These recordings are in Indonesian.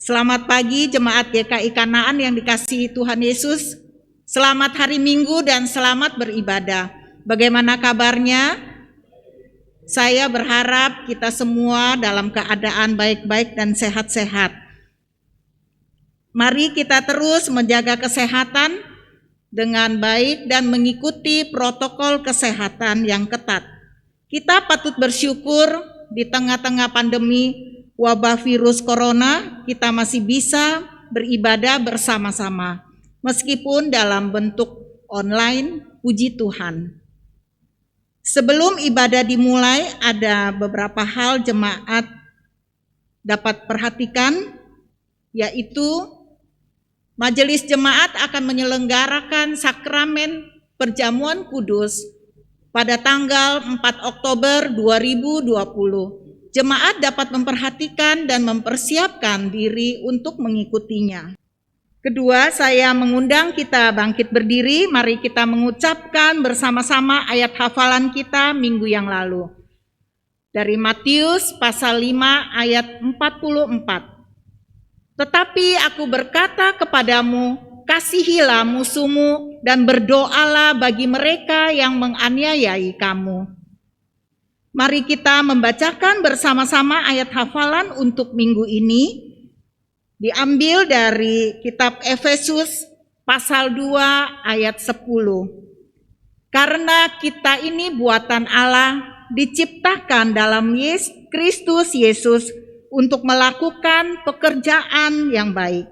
Selamat pagi jemaat GKI Kanaan yang dikasihi Tuhan Yesus. Selamat hari Minggu dan selamat beribadah. Bagaimana kabarnya? Saya berharap kita semua dalam keadaan baik-baik dan sehat-sehat. Mari kita terus menjaga kesehatan dengan baik dan mengikuti protokol kesehatan yang ketat. Kita patut bersyukur di tengah-tengah pandemi wabah virus corona, kita masih bisa beribadah bersama-sama, meskipun dalam bentuk online. Puji Tuhan. Sebelum ibadah dimulai, ada beberapa hal jemaat dapat perhatikan, yaitu majelis jemaat akan menyelenggarakan sakramen perjamuan kudus pada tanggal 4 Oktober 2020. Jemaat dapat memperhatikan dan mempersiapkan diri untuk mengikutinya. Kedua, saya mengundang kita bangkit berdiri. Mari kita mengucapkan bersama-sama ayat hafalan kita minggu yang lalu. Dari Matius pasal 5 ayat 44. Tetapi aku berkata kepadamu, kasihilah musuhmu dan berdoalah bagi mereka yang menganiayai kamu. Mari kita membacakan bersama-sama ayat hafalan untuk minggu ini. Diambil dari kitab Efesus pasal 2 ayat 10. Karena kita ini buatan Allah, diciptakan dalam Kristus Yesus untuk melakukan pekerjaan yang baik,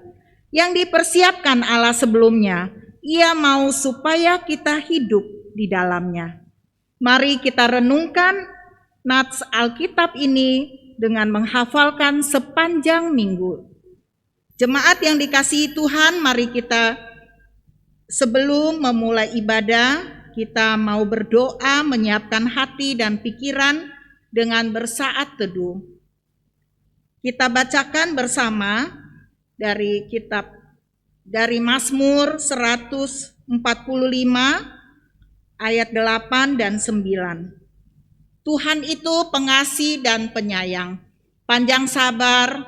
yang dipersiapkan Allah sebelumnya. Ia mau supaya kita hidup di dalamnya. Mari kita renungkan nats Alkitab ini dengan menghafalkan sepanjang minggu. Jemaat yang dikasihi Tuhan, mari kita sebelum memulai ibadah, kita mau berdoa menyiapkan hati dan pikiran dengan bersaat teduh. Kita bacakan bersama dari Mazmur 145 ayat 8 dan 9. Tuhan itu pengasih dan penyayang, panjang sabar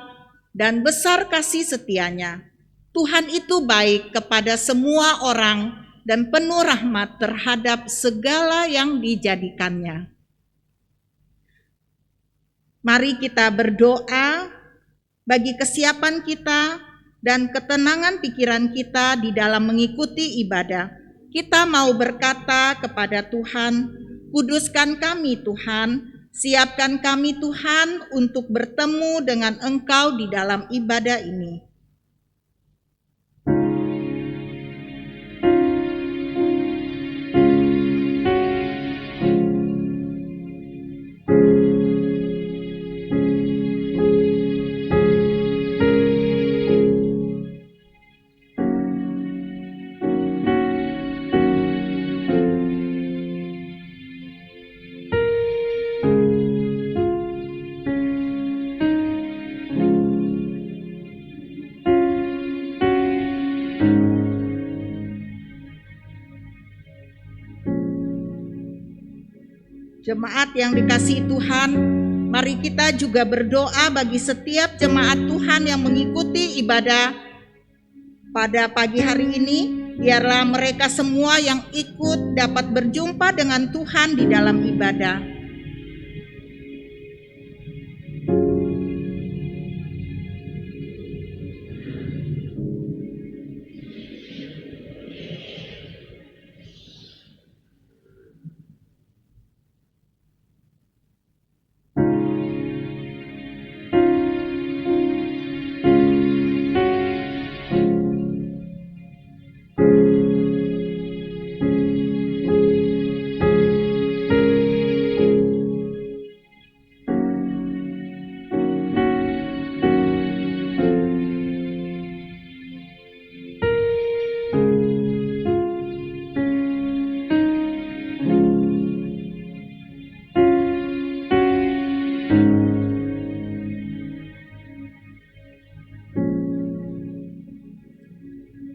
dan besar kasih setianya. Tuhan itu baik kepada semua orang dan penuh rahmat terhadap segala yang dijadikannya. Mari kita berdoa bagi kesiapan kita dan ketenangan pikiran kita di dalam mengikuti ibadah. Kita mau berkata kepada Tuhan, kuduskan kami Tuhan, siapkan kami Tuhan untuk bertemu dengan Engkau di dalam ibadah ini. Jemaat yang dikasihi Tuhan, mari kita juga berdoa bagi setiap jemaat Tuhan yang mengikuti ibadah pada pagi hari ini. Biarlah mereka semua yang ikut dapat berjumpa dengan Tuhan di dalam ibadah.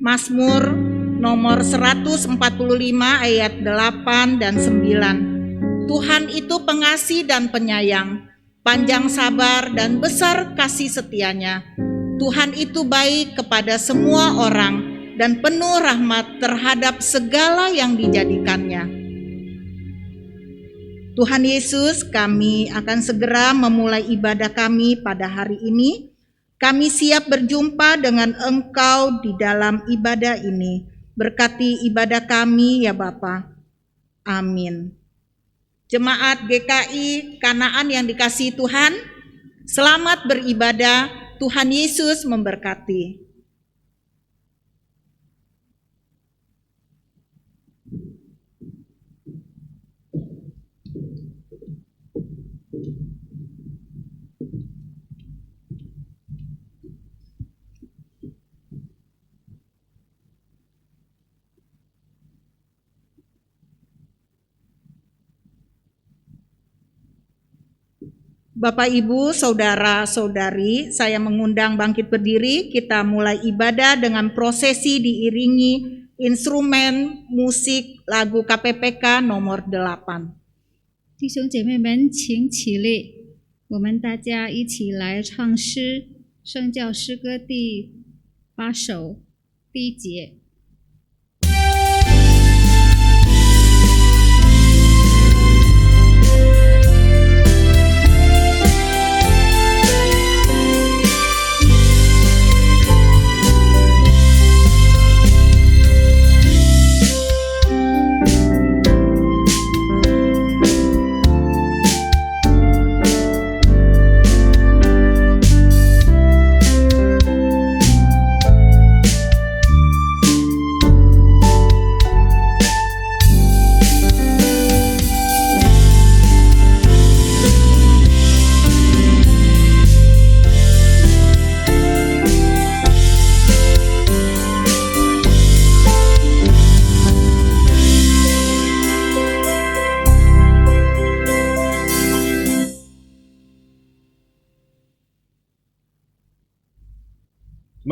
Mazmur nomor 145 ayat 8 dan 9. Tuhan itu pengasih dan penyayang, panjang sabar dan besar kasih setianya. Tuhan itu baik kepada semua orang dan penuh rahmat terhadap segala yang dijadikannya. Tuhan Yesus, kami akan segera memulai ibadah kami pada hari ini. Kami siap berjumpa dengan Engkau di dalam ibadah ini. Berkati ibadah kami ya Bapa. Amin. Jemaat GKI Kanaan yang dikasihi Tuhan, selamat beribadah. Tuhan Yesus memberkati. Bapak, Ibu, Saudara-saudari, saya mengundang bangkit berdiri. Kita mulai ibadah dengan prosesi diiringi instrumen musik lagu KPPK nomor 8. 弟兄姐妹们，请起立，我们大家一起来唱诗，圣教诗歌第8首第1节。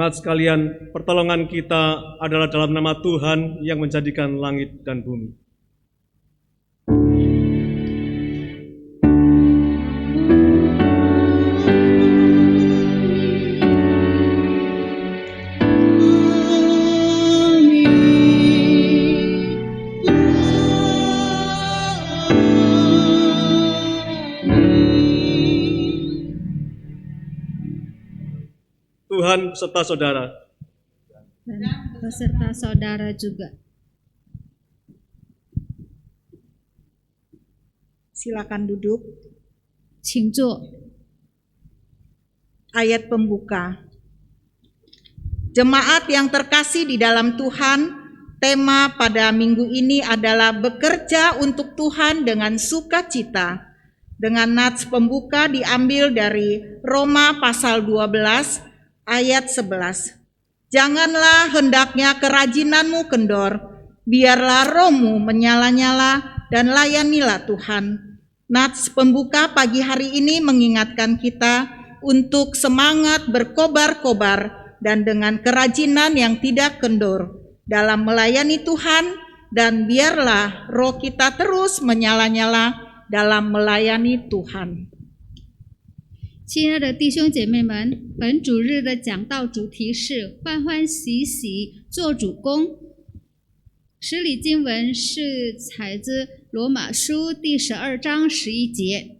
Jemaat sekalian, pertolongan kita adalah dalam nama Tuhan yang menjadikan langit dan bumi. Tuhan beserta saudara. Dan beserta saudara juga. Silakan duduk. 请坐。 Ayat pembuka. Jemaat yang terkasih di dalam Tuhan, tema pada minggu ini adalah bekerja untuk Tuhan dengan sukacita. Dengan nats pembuka diambil dari Roma pasal 12 ayat 11. Janganlah hendaknya kerajinanmu kendor, biarlah rohmu menyala-nyala dan layanilah Tuhan. Nats pembuka pagi hari ini mengingatkan kita untuk semangat berkobar-kobar dan dengan kerajinan yang tidak kendor dalam melayani Tuhan, dan biarlah roh kita terus menyala-nyala dalam melayani Tuhan. 亲爱的弟兄姐妹们，本主日的讲道主题是欢欢喜喜做主工。施礼经文是采自罗马书第12章11节。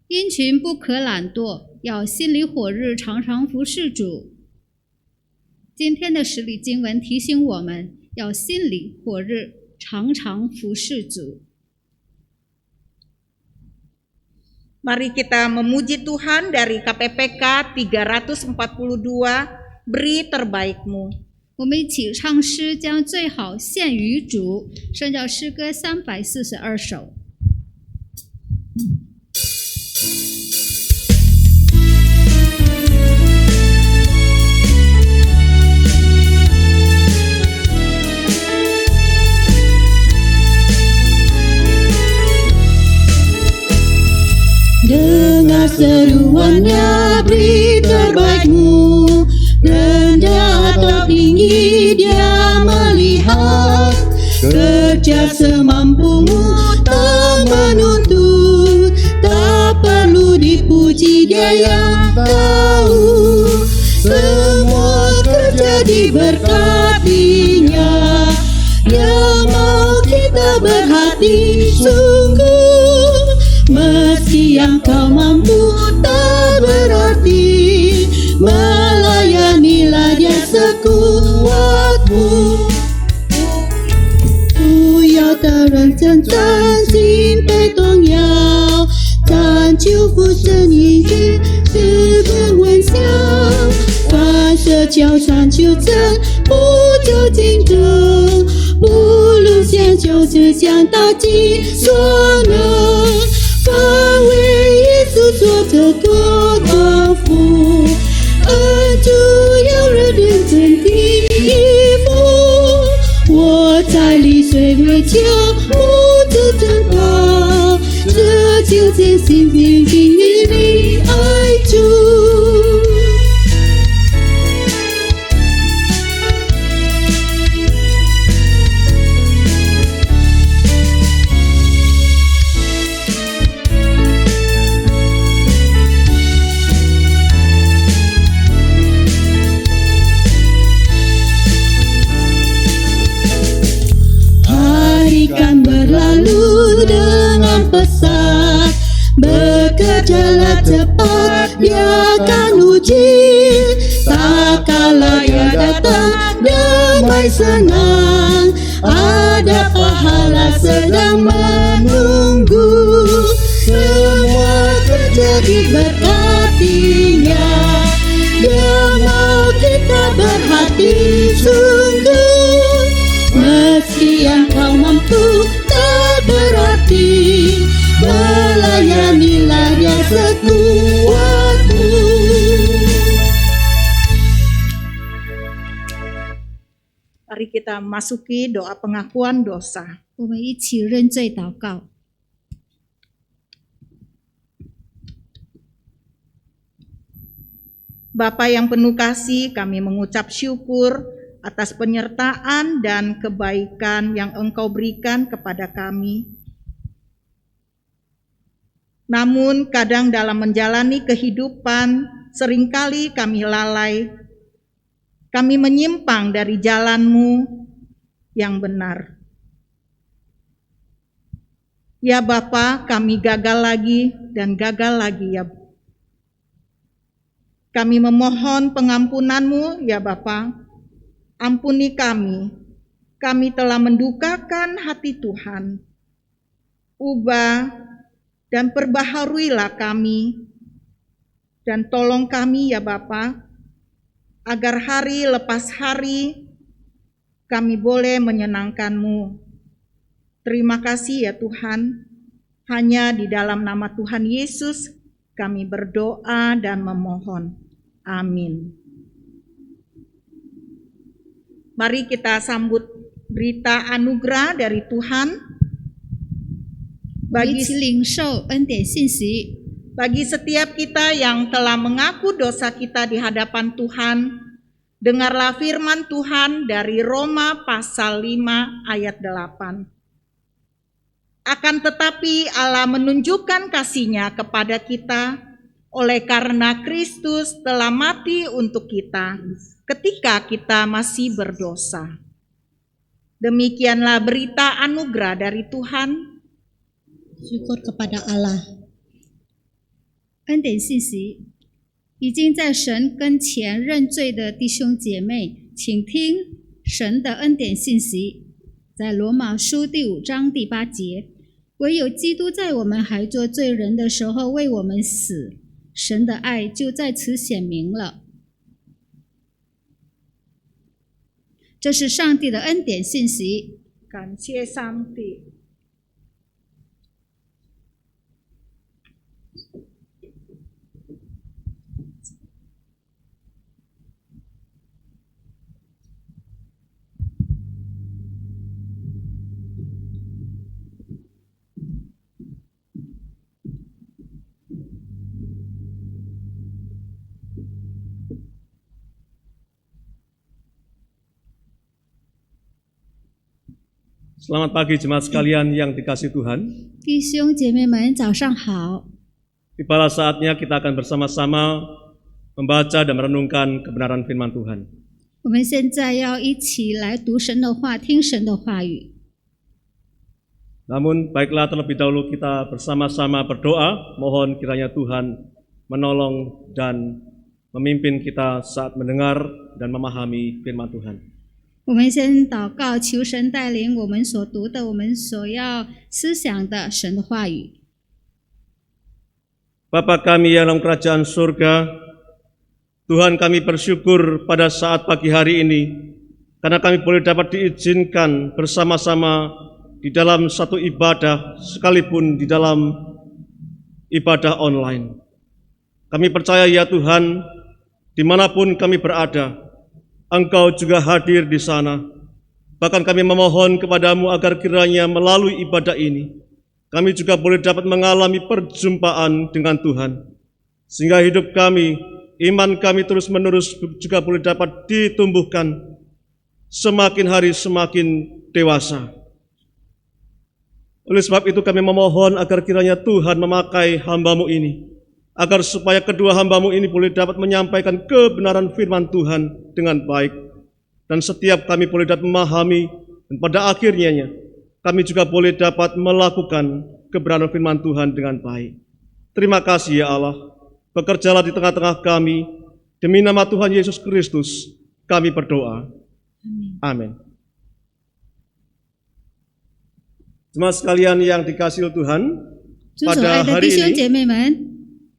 因群不可懒惰，要心里火热，常常服侍主。今天的施礼经文提醒我们要心里火热，常常服侍主。 Mari kita memuji Tuhan dari KPPK 342, Beri Terbaikmu. 我们一起唱诗，将最好献于主。圣教诗歌342首。 Dengar seruannya, beri terbaikmu, rendah atau tinggi dia melihat, kerja semampumu tak menuntut, tak perlu dipuji dia yang tahu, semua kerja diberkatinya. Yang mau kita berhati sungguh, meski yang kau mampu tak berarti, melayanilah dia sekuatmu. 不要的人真真心被动摇，但求福神应许是个微笑。凡事交上求真，不求竞争，不路线就是将大尽所能。凡为耶稣做着多功夫，恩主要人认真的衣服。我在里水为求不知真道，这就真心平静里爱主。Kan berlalu dengan pesat, bekerjalah cepat, dia akan uji. Tak kala ia datang, damai senang, ada pahala sedang menunggu. Semua kerja diberkatinya, dia mau kita berhati sungguh. Meski yang kau mampu tak berarti, melayanilah dia sekuatmu. Mari kita masuki doa pengakuan dosa. 我们一起认罪祷告。 Bapa yang penuh kasih, kami mengucap syukur atas penyertaan dan kebaikan yang Engkau berikan kepada kami. Namun kadang dalam menjalani kehidupan, seringkali kami lalai, kami menyimpang dari jalan-Mu yang benar. Ya Bapa, kami gagal lagi dan gagal lagi ya. Kami memohon pengampunan-Mu ya Bapa. Ampuni kami telah mendukakan hati Tuhan. Ubah dan perbaharuilah kami, dan tolong kami ya Bapa, agar hari lepas hari kami boleh menyenangkan-Mu. Terima kasih ya Tuhan, hanya di dalam nama Tuhan Yesus kami berdoa dan memohon. Amin. Mari kita sambut berita anugerah dari Tuhan. 一起领受恩典信息。 Bagi setiap kita yang telah mengaku dosa kita di hadapan Tuhan, dengarlah firman Tuhan dari Roma pasal 5 ayat 8. Akan tetapi Allah menunjukkan kasih-Nya kepada kita oleh karena Kristus telah mati untuk kita ketika kita masih berdosa. Demikianlah berita anugerah dari Tuhan. Syukur kepada Allah. 恩典信息，已经在神跟前认罪的弟兄姐妹，请听神的恩典信息。在罗马书第5章第8节，唯有基督在我们还做罪人的时候为我们死，神的爱就在此显明了。这是上帝的恩典信息。感谢上帝。Selamat pagi jemaat sekalian yang dikasihi Tuhan. 弟兄姐妹们，早上好！ Tibalah saatnya kita akan bersama-sama membaca dan merenungkan kebenaran firman Tuhan. 我们现在要一起来读神的话，听神的话语。 Namun baiklah terlebih dahulu kita bersama-sama berdoa, mohon kiranya Tuhan menolong dan memimpin kita saat mendengar dan memahami firman Tuhan. 我们先祷告，求神带领我们所读的、我们所要思想的神的话语。 Bapa kami yang dalam kerajaan surga, Tuhan kami bersyukur pada saat pagi hari ini, karena kami boleh dapat diizinkan bersama-sama di dalam satu ibadah, sekalipun di dalam ibadah online. Kami percaya ya Tuhan, dimanapun kami berada, Engkau juga hadir di sana. Bahkan kami memohon kepadamu agar kiranya melalui ibadah ini, kami juga boleh dapat mengalami perjumpaan dengan Tuhan. Sehingga hidup kami, iman kami terus-menerus juga boleh dapat ditumbuhkan, semakin hari semakin dewasa. Oleh sebab itu kami memohon agar kiranya Tuhan memakai hamba-Mu ini, agar supaya kedua hamba-Mu ini boleh dapat menyampaikan kebenaran firman Tuhan dengan baik. Dan setiap kami boleh dapat memahami, dan pada akhirnya kami juga boleh dapat melakukan kebenaran firman Tuhan dengan baik. Terima kasih ya Allah, bekerjalah di tengah-tengah kami, demi nama Tuhan Yesus Kristus kami berdoa. Amin. Jemaat sekalian yang dikasihi Tuhan, 主所爱的弟兄姐妹们，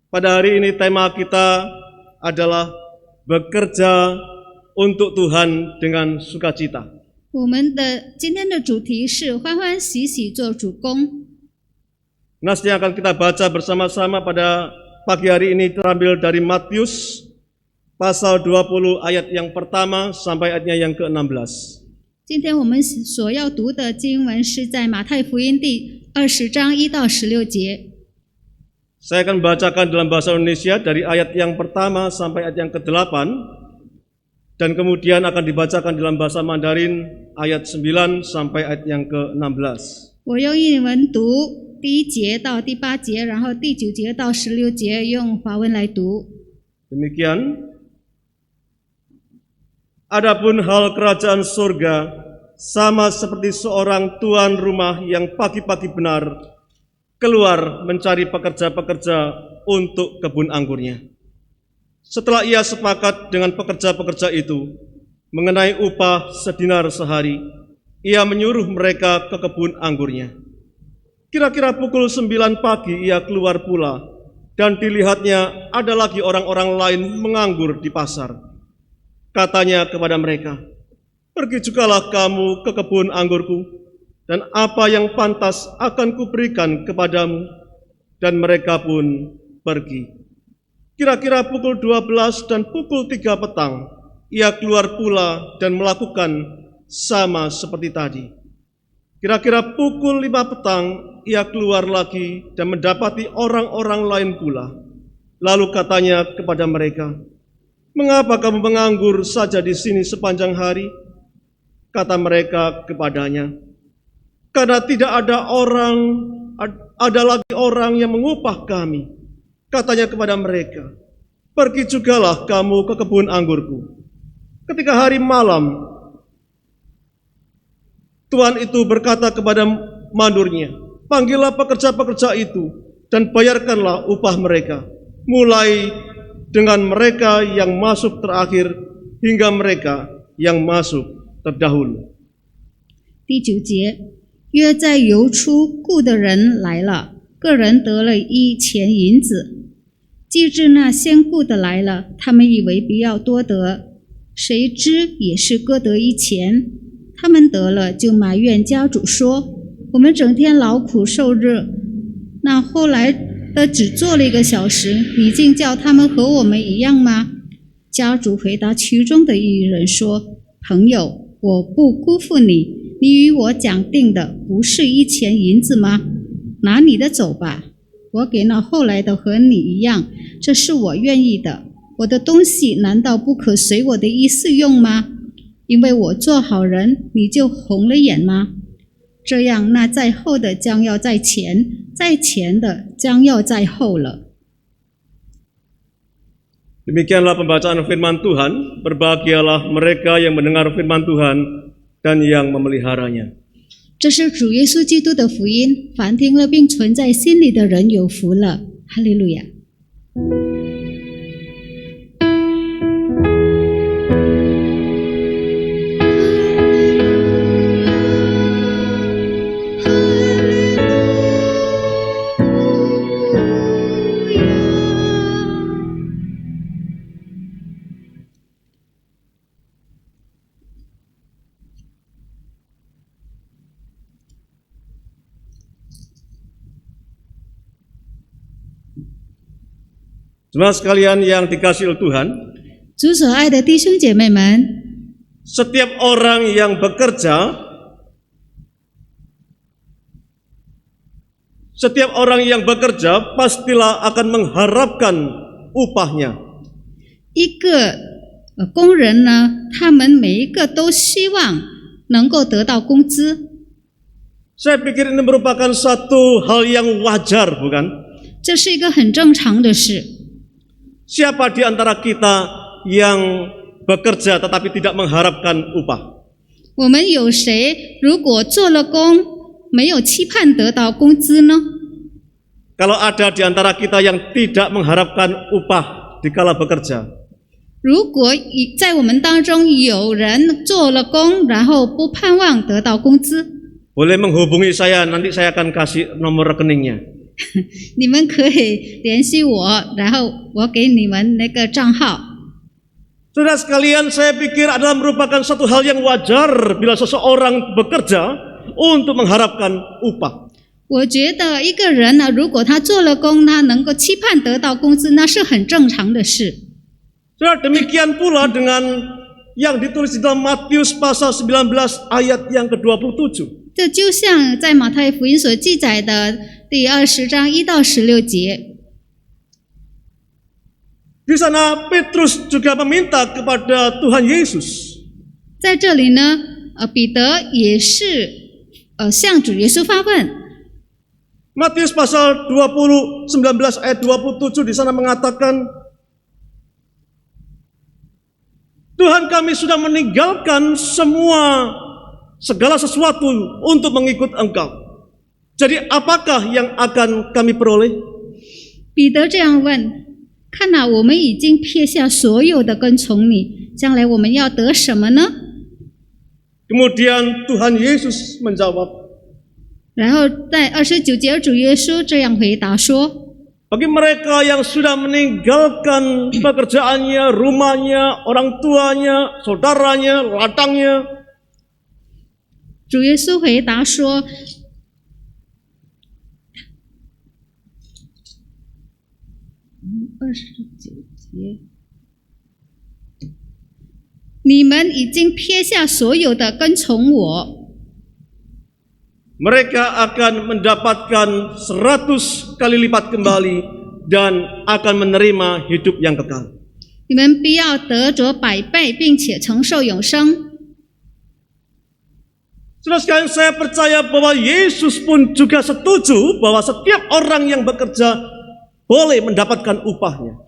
pada hari ini tema kita adalah bekerja untuk Tuhan dengan sukacita. 我们的今天的主题是欢欢喜喜做主公。 Nas yang akan kita baca bersama-sama pada pagi hari ini terambil dari Matius pasal 20 ayat yang pertama sampai ayatnya yang ke-16. 今天我们所要读的经文是在马太福音第20章1到16节。 Saya akan bacakan dalam bahasa Indonesia dari ayat yang pertama sampai ayat yang ke-8, dan kemudian akan dibacakan dalam bahasa Mandarin ayat 9 sampai ayat yang ke-16. 我用英文读第1节到第8节，然后第9节到16节用华文来读。 Demikian. Adapun hal kerajaan surga sama seperti seorang tuan rumah yang pagi-pagi benar keluar mencari pekerja-pekerja untuk kebun anggurnya. Setelah ia sepakat dengan pekerja-pekerja itu mengenai upah sedinar sehari, ia menyuruh mereka ke kebun anggurnya. Kira-kira pukul 9 pagi ia keluar pula, dan dilihatnya ada lagi orang-orang lain menganggur di pasar. Katanya kepada mereka, "Pergi jugalah kamu ke kebun anggurku, dan apa yang pantas akan kuberikan kepadamu." Dan mereka pun pergi. Kira-kira pukul 12 dan pukul 3 petang, ia keluar pula dan melakukan sama seperti tadi. Kira-kira pukul 5 petang, ia keluar lagi dan mendapati orang-orang lain pula. Lalu katanya kepada mereka, "Mengapa kamu menganggur saja di sini sepanjang hari?" Kata mereka kepadanya, "Karena tidak ada lagi orang yang mengupah kami." Katanya kepada mereka, "Pergi jugalah kamu ke kebun anggurku." Ketika hari malam, tuan itu berkata kepada mandurnya, "Panggillah pekerja-pekerja itu dan bayarkanlah upah mereka, mulai dengan mereka yang masuk terakhir hingga mereka yang masuk terdahulu." 第9节，约在游出雇的人来了，个人得了1钱银子。既至那先雇的来了，他们以为必要多得，谁知也是各得1钱。他们得了，就埋怨家主说：“我们整天劳苦受热，那后来的只做了1个小时，你竟叫他们和我们一样吗？”家主回答其中的一人说：“朋友，我不辜负你，你与我讲定的不是1钱银子吗？拿你的走吧，我给那后来的和你一样，这是我愿意的。我的东西难道不可随我的意思用吗？因为我做好人，你就红了眼吗？这样，那在后的将要在前，在前的将要在后了。” Demikianlah pembacaan firman Tuhan. Berbahagialah mereka yang mendengar firman Tuhan dan yang memeliharanya. 这是主耶稣基督的福音，凡听了并存在心里的人有福了。哈利路亚。Saudara sekalian yang dikasihi oleh Tuhan, 主所爱的弟兄姐妹们， setiap orang yang bekerja, pastilah akan mengharapkan upahnya. 一个工人呢，他们每一个都希望能够得到工资。 Saya pikir ini merupakan satu hal yang wajar, bukan? 这是一个很正常的事。 Siapa di antara kita yang bekerja tetapi tidak mengharapkan upah? 我们有谁如果做了工，没有期盼得到工资呢？ Kalau ada di antara kita yang tidak mengharapkan upah dikala bekerja, 如果在我们当中有人做了工，然后不盼望得到工资， boleh menghubungi saya, nanti saya akan kasih nomor rekeningnya. 你们可以联系我，然后我给你们那个账号。 Saudara sekalian, saya pikir adalah merupakan satu hal yang wajar bila seseorang bekerja untuk mengharapkan upah. 我觉得一个人呢，如果他做了工，他能够期盼得到工资，那是很正常的事。 Saudara, demikian pula dengan yang ditulis di dalam Matius pasal 19 ayat yang ke-27. 这就像在马太福音所记载的第20章1到16节。 Di sana Petrus juga meminta kepada Tuhan Yesus. 在这里呢，彼得也是向主耶稣发问。 Matius pasal 19 ayat 27 di sana mengatakan, Tuhan, kami sudah meninggalkan segala sesuatu untuk mengikut Engkau. Jadi apakah yang akan kami peroleh? 彼得这样问：看哪，我们已经撇下所有的跟从你，将来我们要得什么呢？ Kemudian Tuhan Yesus menjawab, 然后在29节，主耶稣这样回答说： bagi mereka yang sudah meninggalkan pekerjaannya, rumahnya, orang tuanya, saudaranya, ladangnya, 主耶稣回答说： 29节，你们已经撇下所有的跟从我， mereka akan mendapatkan 100 kali lipat kembali dan akan menerima hidup yang kekal. 你们必要得着100倍，并且承受永生。 Saudara sekalian, saya percaya bahwa Yesus pun juga setuju bahwa setiap orang yang bekerja boleh mendapatkan upahnya.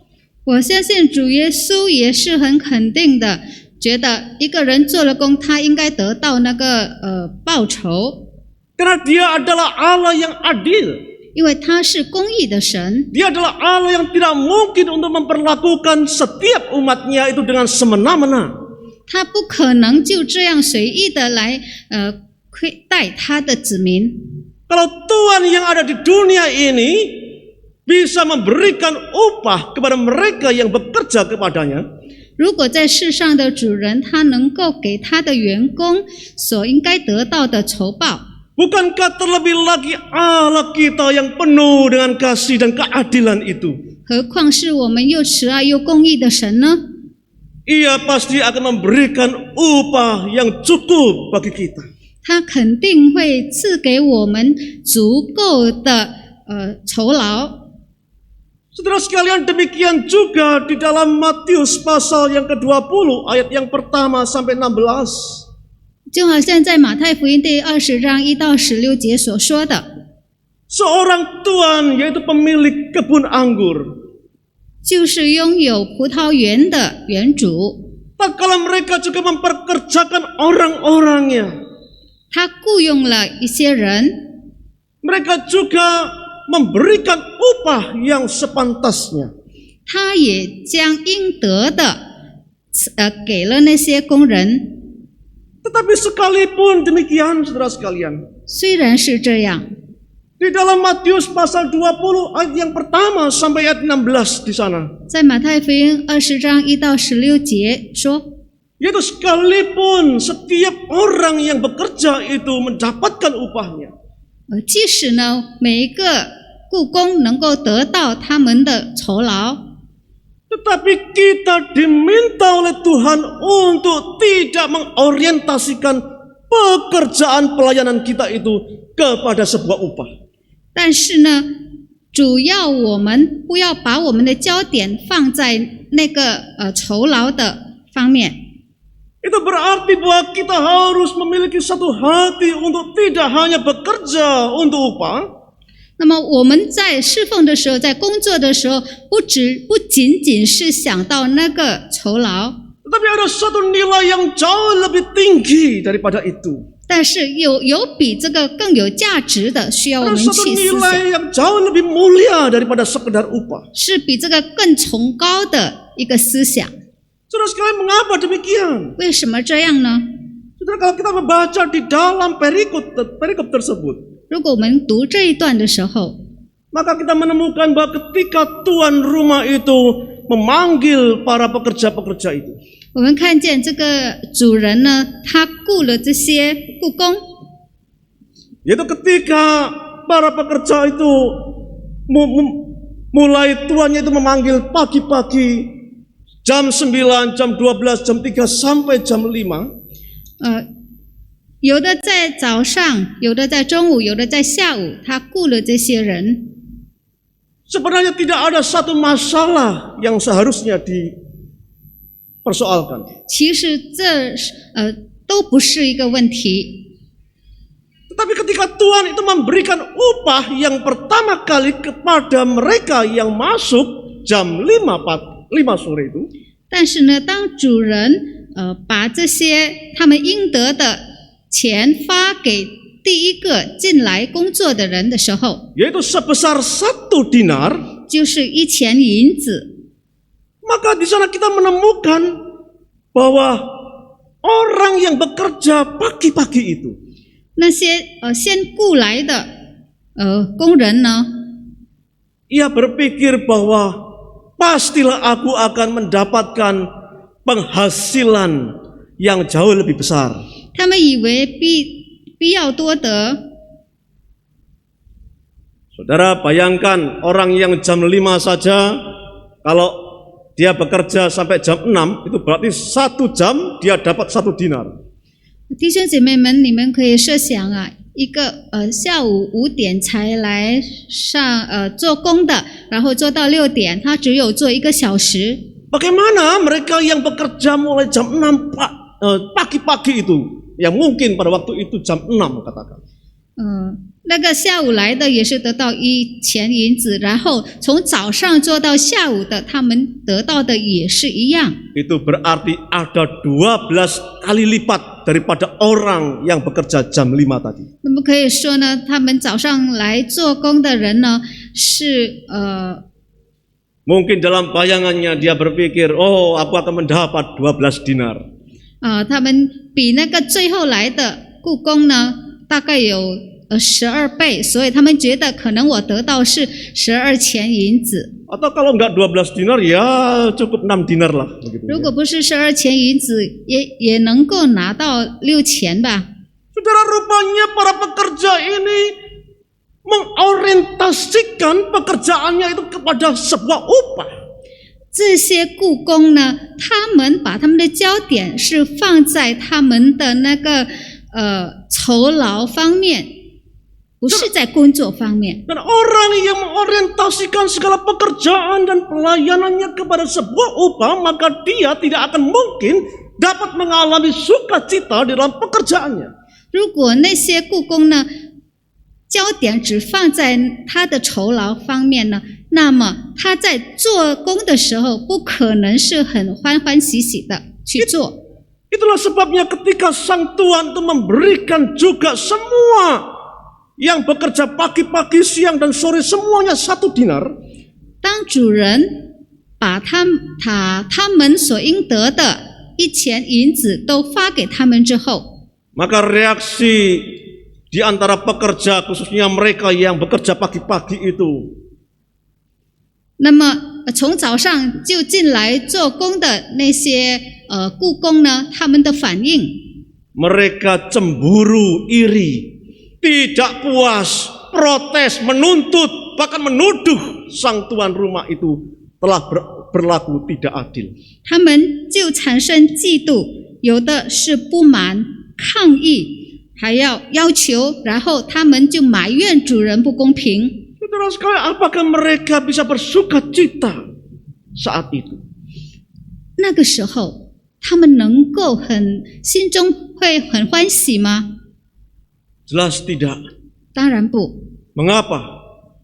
我相信主耶稣也是很肯定的，觉得一个人做了工，他应该得到那个报酬， Karena Dia adalah Allah yang adil. 因为他是公义的神， Dia adalah Allah yang tidak mungkin untuk memperlakukan setiap umatnya itu dengan semena-mena. 他不可能就这样随意的来亏待他的子民。 Kalau Tuhan yang ada di dunia ini bisa memberikan upah kepada mereka yang bekerja kepadanya, 如果在世上的主人他能够给他的员工所应该得到的酬报， bukankah terlebih lagi Allah kita yang penuh dengan kasih dan keadilan itu? 何况是我们又慈爱又公义的神呢？ Ia pasti akan memberikan upah yang cukup bagi kita. 他肯定会赐给我们足够的酬劳。 Saudara sekalian, demikian juga di dalam Matius pasal yang ke-20 ayat yang pertama sampai 16. 就好像在马太福音第20章1到16节所说的， Seorang tuan, yaitu pemilik kebun anggur, 就是拥有葡萄园的园主， Tak kala mereka juga memperkerjakan orang-orangnya. 他雇佣了一些人， Mereka juga memberikan upah yang sepantasnya. 他也将应得的给了那些工人。 Tetapi sekalipun demikian, saudara sekalian, 虽然是这样， di dalam Matius pasal 20 ayat yang pertama sampai ayat 16 di sana, 在马太福音20章1到16节说， yaitu sekalipun setiap orang yang bekerja itu mendapatkan upahnya, 即使呢每一个雇工能够得到他们的酬劳， tetapi kita diminta oleh Tuhan untuk tidak mengorientasikan pekerjaan pelayanan kita itu kepada sebuah upah. 但是呢，主要我们不要把我们的焦点放在那个酬劳的方面。 Itu berarti bahwa kita harus memiliki satu hati untuk tidak hanya bekerja untuk upah, 那么我们在侍奉的时候，在工作的时候，不仅仅是想到那个酬劳， tetapi ada satu nilai yang jauh lebih tinggi daripada itu. 但是有比这个更有价值的，需要我 Ada 们 satu 去思 nilai 想， yang jauh lebih mulia daripada sekedar upah. 是比这个更崇高的一个思想。 Saudara sekalian, mengapa demikian? 为什么这样呢？ Saudara, kalau kita membaca di dalam perikop tersebut, 如果我们读这一段的时候， maka kita menemukan bahwa ketika tuan rumah itu memanggil para pekerja-pekerja itu, 我们看见这个主人呢，他雇了这些雇工， yaitu ketika para pekerja itu mulai tuannya itu memanggil pagi-pagi jam 9, jam 12, jam 3 sampai jam 5. 有的在早上，有的在中午，有的在下午，他雇了这些人。 Sebenarnya tidak ada satu masalah yang seharusnya dipersoalkan. 其实这都不是一个问题。 Tetapi ketika Tuhan itu memberikan upah yang pertama kali kepada mereka yang masuk jam 5 sore itu, 但是呢，当主人把这些他们应得的钱发给第一个进来工作的人的时候， yaitu sebesar 1 dinar, 就是1钱银子。 maka di sana kita menemukan bahwa orang yang bekerja pagi-pagi itu, 那些先雇来的工人呢， ia berpikir bahwa pastilah aku akan mendapatkan penghasilan yang jauh lebih besar. 他们以为必要多得。 Saudara, bayangkan orang yang jam 5 saja, kalau dia bekerja sampai jam 6, itu berarti 1 jam dia dapat 1 dinar. 弟兄姐妹们，你们可以设想啊，一个下午5点才来做工的，然后做到6点，他只有做1个小时。 Bagaimana mereka yang bekerja mulai jam 6 pagi-pagi itu, yang mungkin pada waktu itu jam 6 katakan. 那个下午来的也是得到1钱银子，然后从早上做到下午的，他们得到的也是一样。 Itu berarti ada 12 kali lipat daripada orang yang bekerja jam 5 tadi. 那么可以说呢，他们早上来做工的人呢，是Mungkin dalam bayangannya dia berpikir, oh aku akan mendapat 12 dinar. 他们比那个最后来的雇工呢，大概有12倍，所以他们觉得可能我得到是12钱银子。 Atau kalau enggak 12 dinar ya cukup 6 dinar lah begitu. 如果不是12钱银子，也能够拿到6钱吧。 Saudara, rupanya para pekerja ini mengorientasikan pekerjaannya itu kepada sebuah upah. 这些雇工呢，他们把他们的焦点是放在他们的那个酬劳方面，不是在工作方面。 Dan orang yang mengorientasikan segala pekerjaan dan pelayanannya kepada sebuah upah, maka dia tidak akan mungkin dapat mengalami sukacita di dalam pekerjaannya. 如果那些雇工呢，焦点只放在他的酬劳方面呢，那么他在做工的时候不可能是很欢欢喜喜的去做。 Itulah sebabnya ketika sang Tuhan itu memberikan juga semua yang bekerja pagi-pagi, siang dan sore semuanya 1 dinar. 当主人把他们所应得的1钱银子都发给他们之后， Maka reaksi di antara pekerja, khususnya mereka yang bekerja pagi-pagi itu, 那么从早上就进来做工的那些雇工呢，他们的反应， mereka cemburu, iri, tidak puas, protes, menuntut, bahkan menuduh sang tuan rumah itu telah berlaku tidak adil. 他们就产生嫉妒，有的是不满、抗议，还要要求，然后他们就埋怨主人不公平。 Saudara sekalian, apakah mereka bisa bersuka cita saat itu? 那个时候，他们能够心中会很欢喜吗？ Jelas tidak. 当然不。 Mengapa?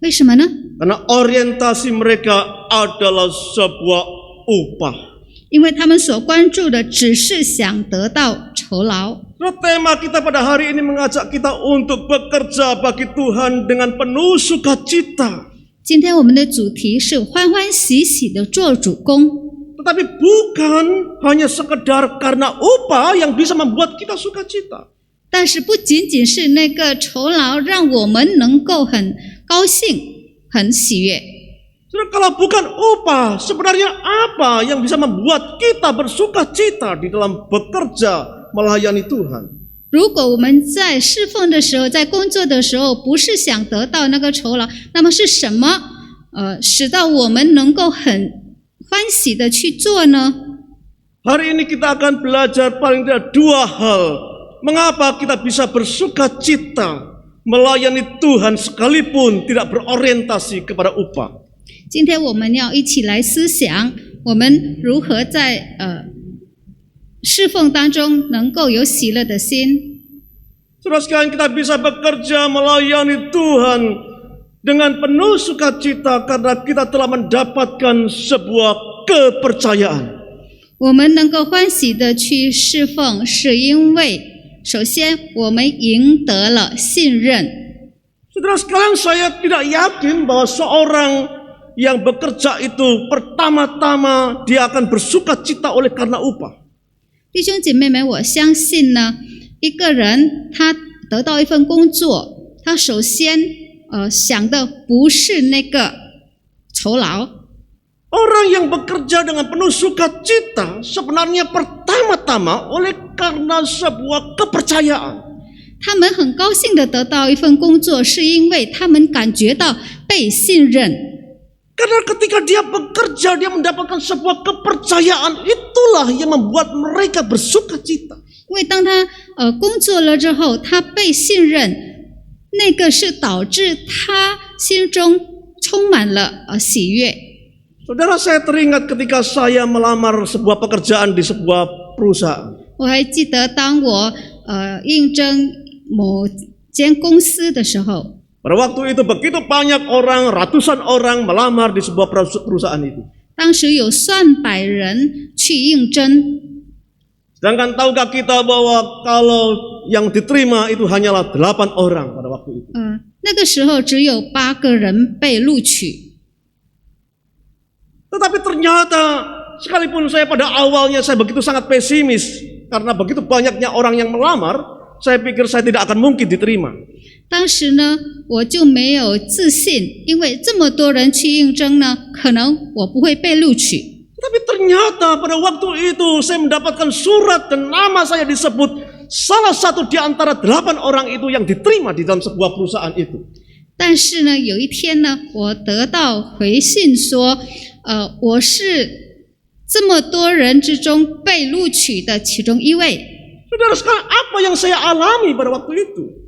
为什么呢？ Karena orientasi mereka adalah sebuah upah. 因为他们所关注的只是想得到酬劳。 Tema kita pada hari ini mengajak kita untuk bekerja bagi Tuhan dengan penuh sukacita. 今天我们的主题是欢欢喜喜的做主工， Tetapi bukan hanya sekedar karena upah yang bisa membuat kita sukacita. 但是不仅仅是那个酬劳让我们能够很高兴、很喜悦。 Kalau bukan upah, sebenarnya apa yang bisa membuat kita bersukacita di dalam bekerja melayani Tuhan? 如果我们在侍奉的时候，在工作的时候，不是想得到那个酬劳，那么是什么使到我们能够很欢喜的去做呢？ Hari ini kita akan belajar paling tidak 2 hal. Mengapa kita bisa bersukacita melayani Tuhan sekalipun tidak berorientasi kepada upah? 今天我们要一起来思想，我们如何在侍奉当中能够有喜乐的心。 Saudara sekalian, kita bisa bekerja melayani Tuhan dengan penuh sukacita karena kita telah mendapatkan sebuah kepercayaan. 我们能够欢喜的去侍奉，是因为首先我们赢得了信任。 Saudara sekalian, saya tidak yakin bahwa seorang yang bekerja itu pertama-tama dia akan bersukacita oleh karena upah. 弟兄姐妹们，我相信呢，一个人他得到一份工作，他首先想的不是那个酬劳。 Orang yang bekerja dengan penuh sukacita sebenarnya pertama-tama oleh karena sebuah kepercayaan. 他们很高兴的得到一份工作，是因为他们感觉到被信任。 Karena ketika dia bekerja, dia mendapatkan sebuah kepercayaan. Itulah yang membuat mereka bersukacita. 因为当他工作了之后，他被信任，那个是导致他心中充满了喜悦。 Saudara, saya teringat ketika saya melamar sebuah pekerjaan di sebuah perusahaan. 我还记得当我应征某间公司的时候， Pada waktu itu begitu banyak orang, ratusan orang melamar di sebuah perusahaan itu. 当时有上百人去应征。 Sedangkan tahukah kita bahwa kalau yang diterima itu hanyalah 8 orang pada waktu itu. 那个时候只有8个人被录取。 Tetapi ternyata sekalipun saya pada awalnya saya begitu sangat pesimis karena begitu banyaknya orang yang melamar, saya pikir saya tidak akan mungkin diterima. 当时呢，我就没有自信，因为这么多人去应征呢，可能我不会被录取。 Tapi ternyata pada waktu itu saya mendapatkan surat dan nama saya disebut salah satu di antara 8 orang itu yang diterima di dalam sebuah perusahaan itu. 但是呢，有一天呢，我得到回信说，我是这么多人之中被录取的其中一位。 Saudara sekalian, apa yang saya alami pada waktu itu?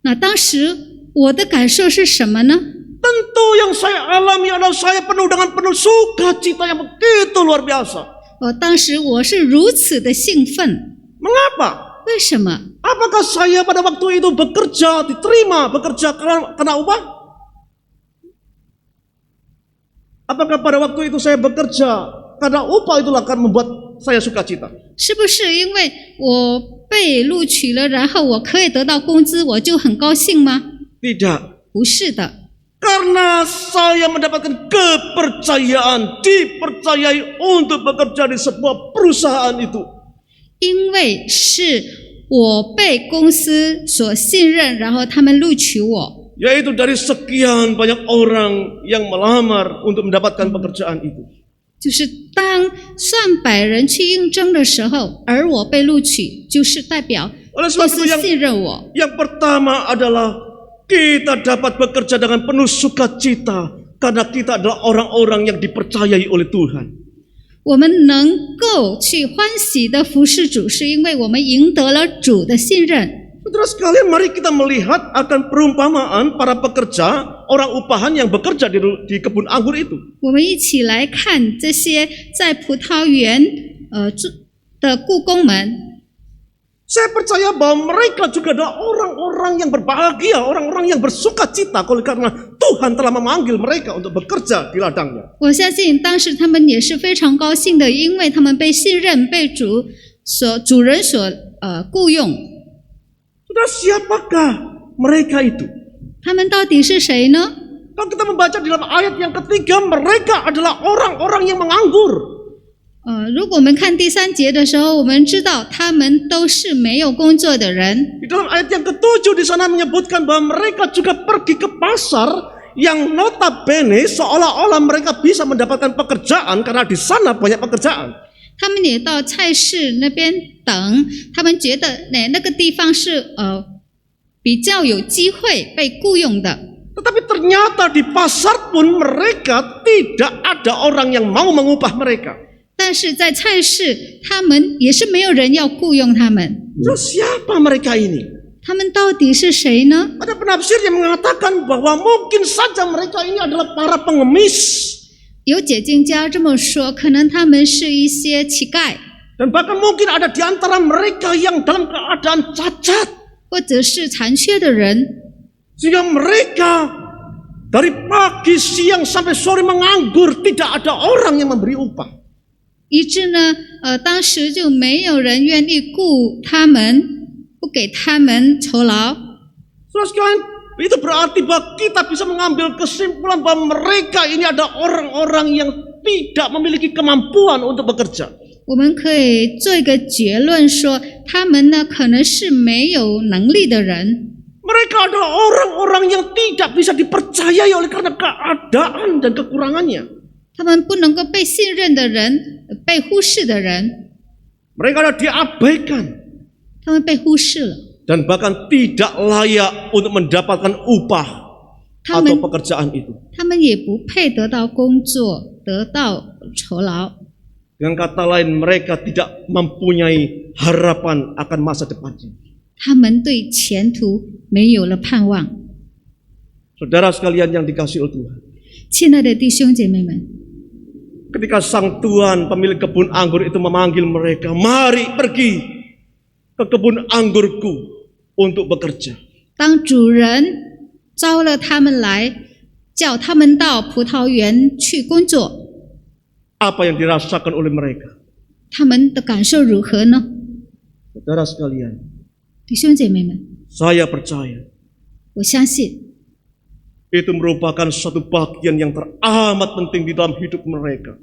那当时我的感受是什么呢？ Tentu yang saya alami adalah saya penuh dengan penuh sukacita yang begitu luar biasa. 当时我是如此的兴奋。 Mengapa? 为什么？ Apa Apakah saya pada waktu itu bekerja karena upah? Apakah pada waktu itu saya bekerja karena upah itulah akan membuat saya sukacita? 是不是因为我被录取了，然后我可以得到工资，我就很高兴吗？ Tidak. 不是的， Karena saya mendapatkan kepercayaan, dipercayai untuk bekerja di sebuah perusahaan itu. 因为是我被公司所信任，然后他们录取我。 Yaitu dari sekian banyak orang yang melamar untuk mendapatkan pekerjaan itu. 就是当上百人去应征的时候，而我被录取，就是代表 Oleh 公 sebab 司 itu 信任我。 yang pertama adalah kita dapat bekerja dengan penuh sukacita karena kita adalah orang-orang yang dipercayai oleh Tuhan. 我们能够去欢喜的服侍主，是因为我们赢得了主的信任。 Saudara sekalian, mari kita melihat akan perumpamaan para pekerja, orang upahan yang bekerja di kebun anggur itu. 我们一起来看这些在葡萄园的雇工们。 Saya percaya bahwa mereka juga adalah orang-orang yang berbahagia, orang-orang yang bersukacita karena Tuhan telah memanggil mereka untuk bekerja di ladangnya. 我相信当时他们也是非常高兴的，因为他们被信任，被主人所雇用。 Sudah siapakah mereka itu? 他们到底是谁呢？ Kalau kita membaca di dalam ayat yang ketiga, mereka adalah orang-orang yang menganggur. 如果我们看第3节的时候，我们知道他们都是没有工作的人。 Di dalam ayat yang ke-7 di sana menyebutkan bahwa mereka juga pergi ke pasar yang notabene seolah-olah mereka bisa mendapatkan pekerjaan karena di sana banyak pekerjaan. 他们也到菜市那边等，他们觉得那个地方是比较有机会被雇佣的。 Tetapi ternyata di pasar pun mereka tidak ada orang yang mau mengupah mereka. 但是在菜市，他们也是没有人要雇佣他们。 Terus siapa mereka ini? 他们到底是谁呢？ Ada penafsir yang mengatakan bahwa mungkin saja mereka ini adalah para pengemis. 有解经家这么说，可能他们是一些乞丐， Dan bahkan mungkin ada di antara mereka yang dalam keadaan cacat. 或者是残缺的人。 Sehingga mereka dari pagi, siang sampai sore menganggur, tidak ada orang yang memberi upah. 以致呢，当时就没有人愿意雇他们，不给他们酬劳。 Saudara sekalian, itu berarti bahwa kita bisa mengambil kesimpulan bahwa mereka ini adalah orang-orang yang tidak memiliki kemampuan untuk bekerja. 我们可以做一个结论说，他们呢可能是没有能力的人。 Mereka adalah orang-orang yang tidak bisa dipercayai oleh karena keadaan dan kekurangannya. 他们不能够被信任的人，被忽视的人， Mereka adalah diabaikan 他们被忽视了。 dan bahkan tidak layak untuk mendapatkan upah 他 atau 们 pekerjaan itu. 他们也不配得到工作，得到酬劳。 Dengan kata lain, mereka tidak mempunyai harapan akan masa depannya. 他们对前途没有了盼望。 Saudara sekalian yang dikasihi oleh Tuhan, 亲爱的弟兄姐妹们， ketika sang tuan pemilik kebun anggur itu memanggil mereka, mari pergi ke kebun anggurku untuk bekerja. 当主人招了他们来，叫他们到葡萄园去工作， Apa yang dirasakan oleh mereka? 他们的感受如何呢？ Saudara sekalian, 弟兄姐妹们， saya percaya 我相信 itu merupakan suatu bagian yang teramat penting di dalam hidup mereka.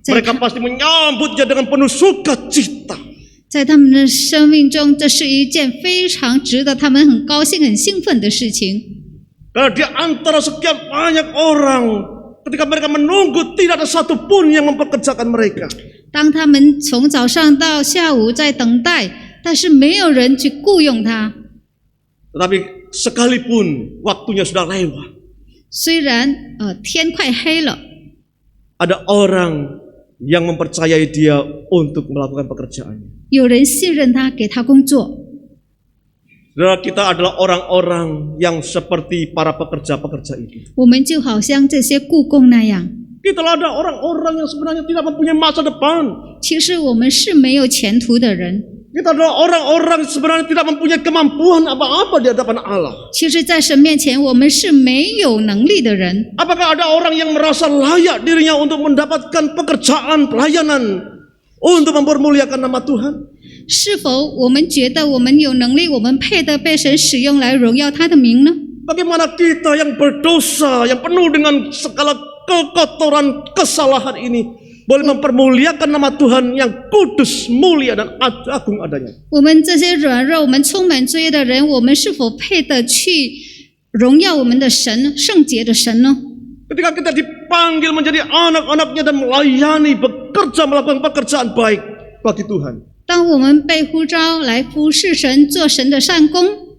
Mereka pasti menyambutnya dengan penuh sukacita. 在他们的生命中，这是一件非常值得他们很高兴、很兴奋的事情。 Karena di antara sekian banyak orang, ketika mereka menunggu, tidak ada satupun yang mempekerjakan mereka. 当他们从早上到下午在等待，但是没有人去雇佣他。 Tetapi sekalipun waktunya sudah lewat, 虽然天快黑了， ada orang yang mempercayai dia untuk melakukan pekerjaannya. 有人信任他，给他工作。 Saudara, kita adalah orang-orang yang seperti para pekerja-pekerja itu. 我们就好像这些雇工那样， Kita ada orang-orang yang sebenarnya tidak mempunyai masa depan. 其实我们是没有前途的人。Kita adalah orang-orang sebenarnya tidak mempunyai kemampuan apa-apa di hadapan Allah. 其实，在神面前，我们是没有能力的人。 Apakah ada orang yang merasa layak dirinya untuk mendapatkan pekerjaan pelayanan untuk mempermuliakan nama Tuhan? 是否我们觉得我们有能力，我们配得被神使用来荣耀他的名呢？ Bagaimana kita yang berdosa, yang penuh dengan segala kekotoran, kesalahan ini boleh mempermuliakan nama Tuhan yang kudus, mulia dan agung adanya? 我们这些软弱、我们充满罪的人，我们是否配得去荣耀我们的神、圣洁的神呢？ Ketika kita dipanggil menjadi anak-anaknya dan melayani, bekerja, melakukan pekerjaan baik bagi Tuhan, 当我们被呼召来服侍神、做神的善工，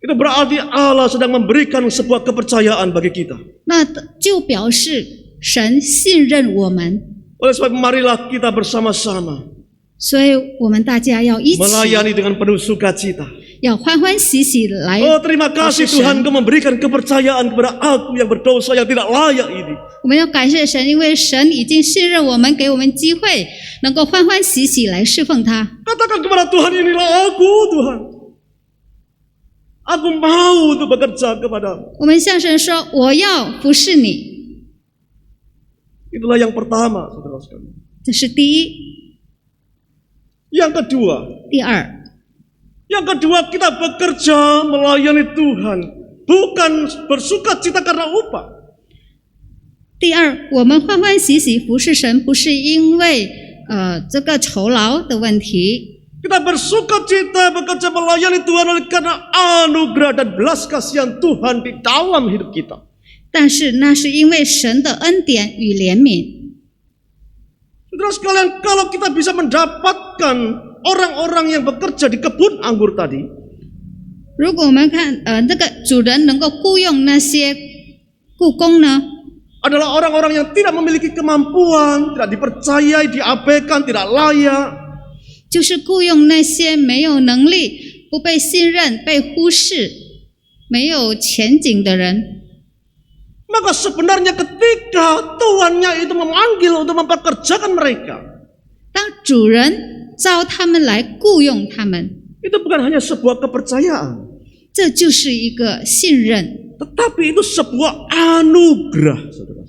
itu berarti Allah sedang memberikan sebuah kepercayaan bagi kita. 那就表示神信任我们。 Oleh sebab marilah kita bersama-sama 所以我们大家要一起， melayani dengan penuh sukacita. 要欢欢喜喜来。 Oh, terima kasih Tuhan, Kau memberikan kepercayaan kepada aku yang berdosa, yang tidak layak ini. 我们要感谢神，因为神已经信任我们，给我们机会，能够欢欢喜喜来侍奉他。 Katakan kepada Tuhan, inilah aku Tuhan. Aku mau untuk bekerja kepadamu. 我们向神说：“我要服侍你。 Itulah yang pertama, saudara sekalian. ”这是第一。 Yang kedua, 第二， kita bekerja melayani Tuhan, bukan bersuka cita karena upah. 第二，我们欢欢喜喜服侍神，不是因为这个酬劳的问题， Kita bersuka cita bekerja melayani Tuhan oleh karena anugerah dan belas kasihan Tuhan di dalam hidup kita. 但是那是因为神的恩典与怜悯。 Saudara sekalian, kalau kita bisa mendapatkan orang-orang yang bekerja di kebun anggur tadi, 如果我们看这个主人能够雇佣那些雇工呢， adalah orang-orang yang tidak memiliki kemampuan, tidak dipercayai, diabaikan, tidak layak. 就是雇佣那些没有能力、不被信任、被忽视、没有前景的人。 Maka sebenarnya ketika tuannya itu memanggil untuk mempekerjakan mereka, 当主人召他们来雇佣他们， itu bukan hanya sebuah kepercayaan, 这就是一个信任。 tetapi itu sebuah anugerah, saudara.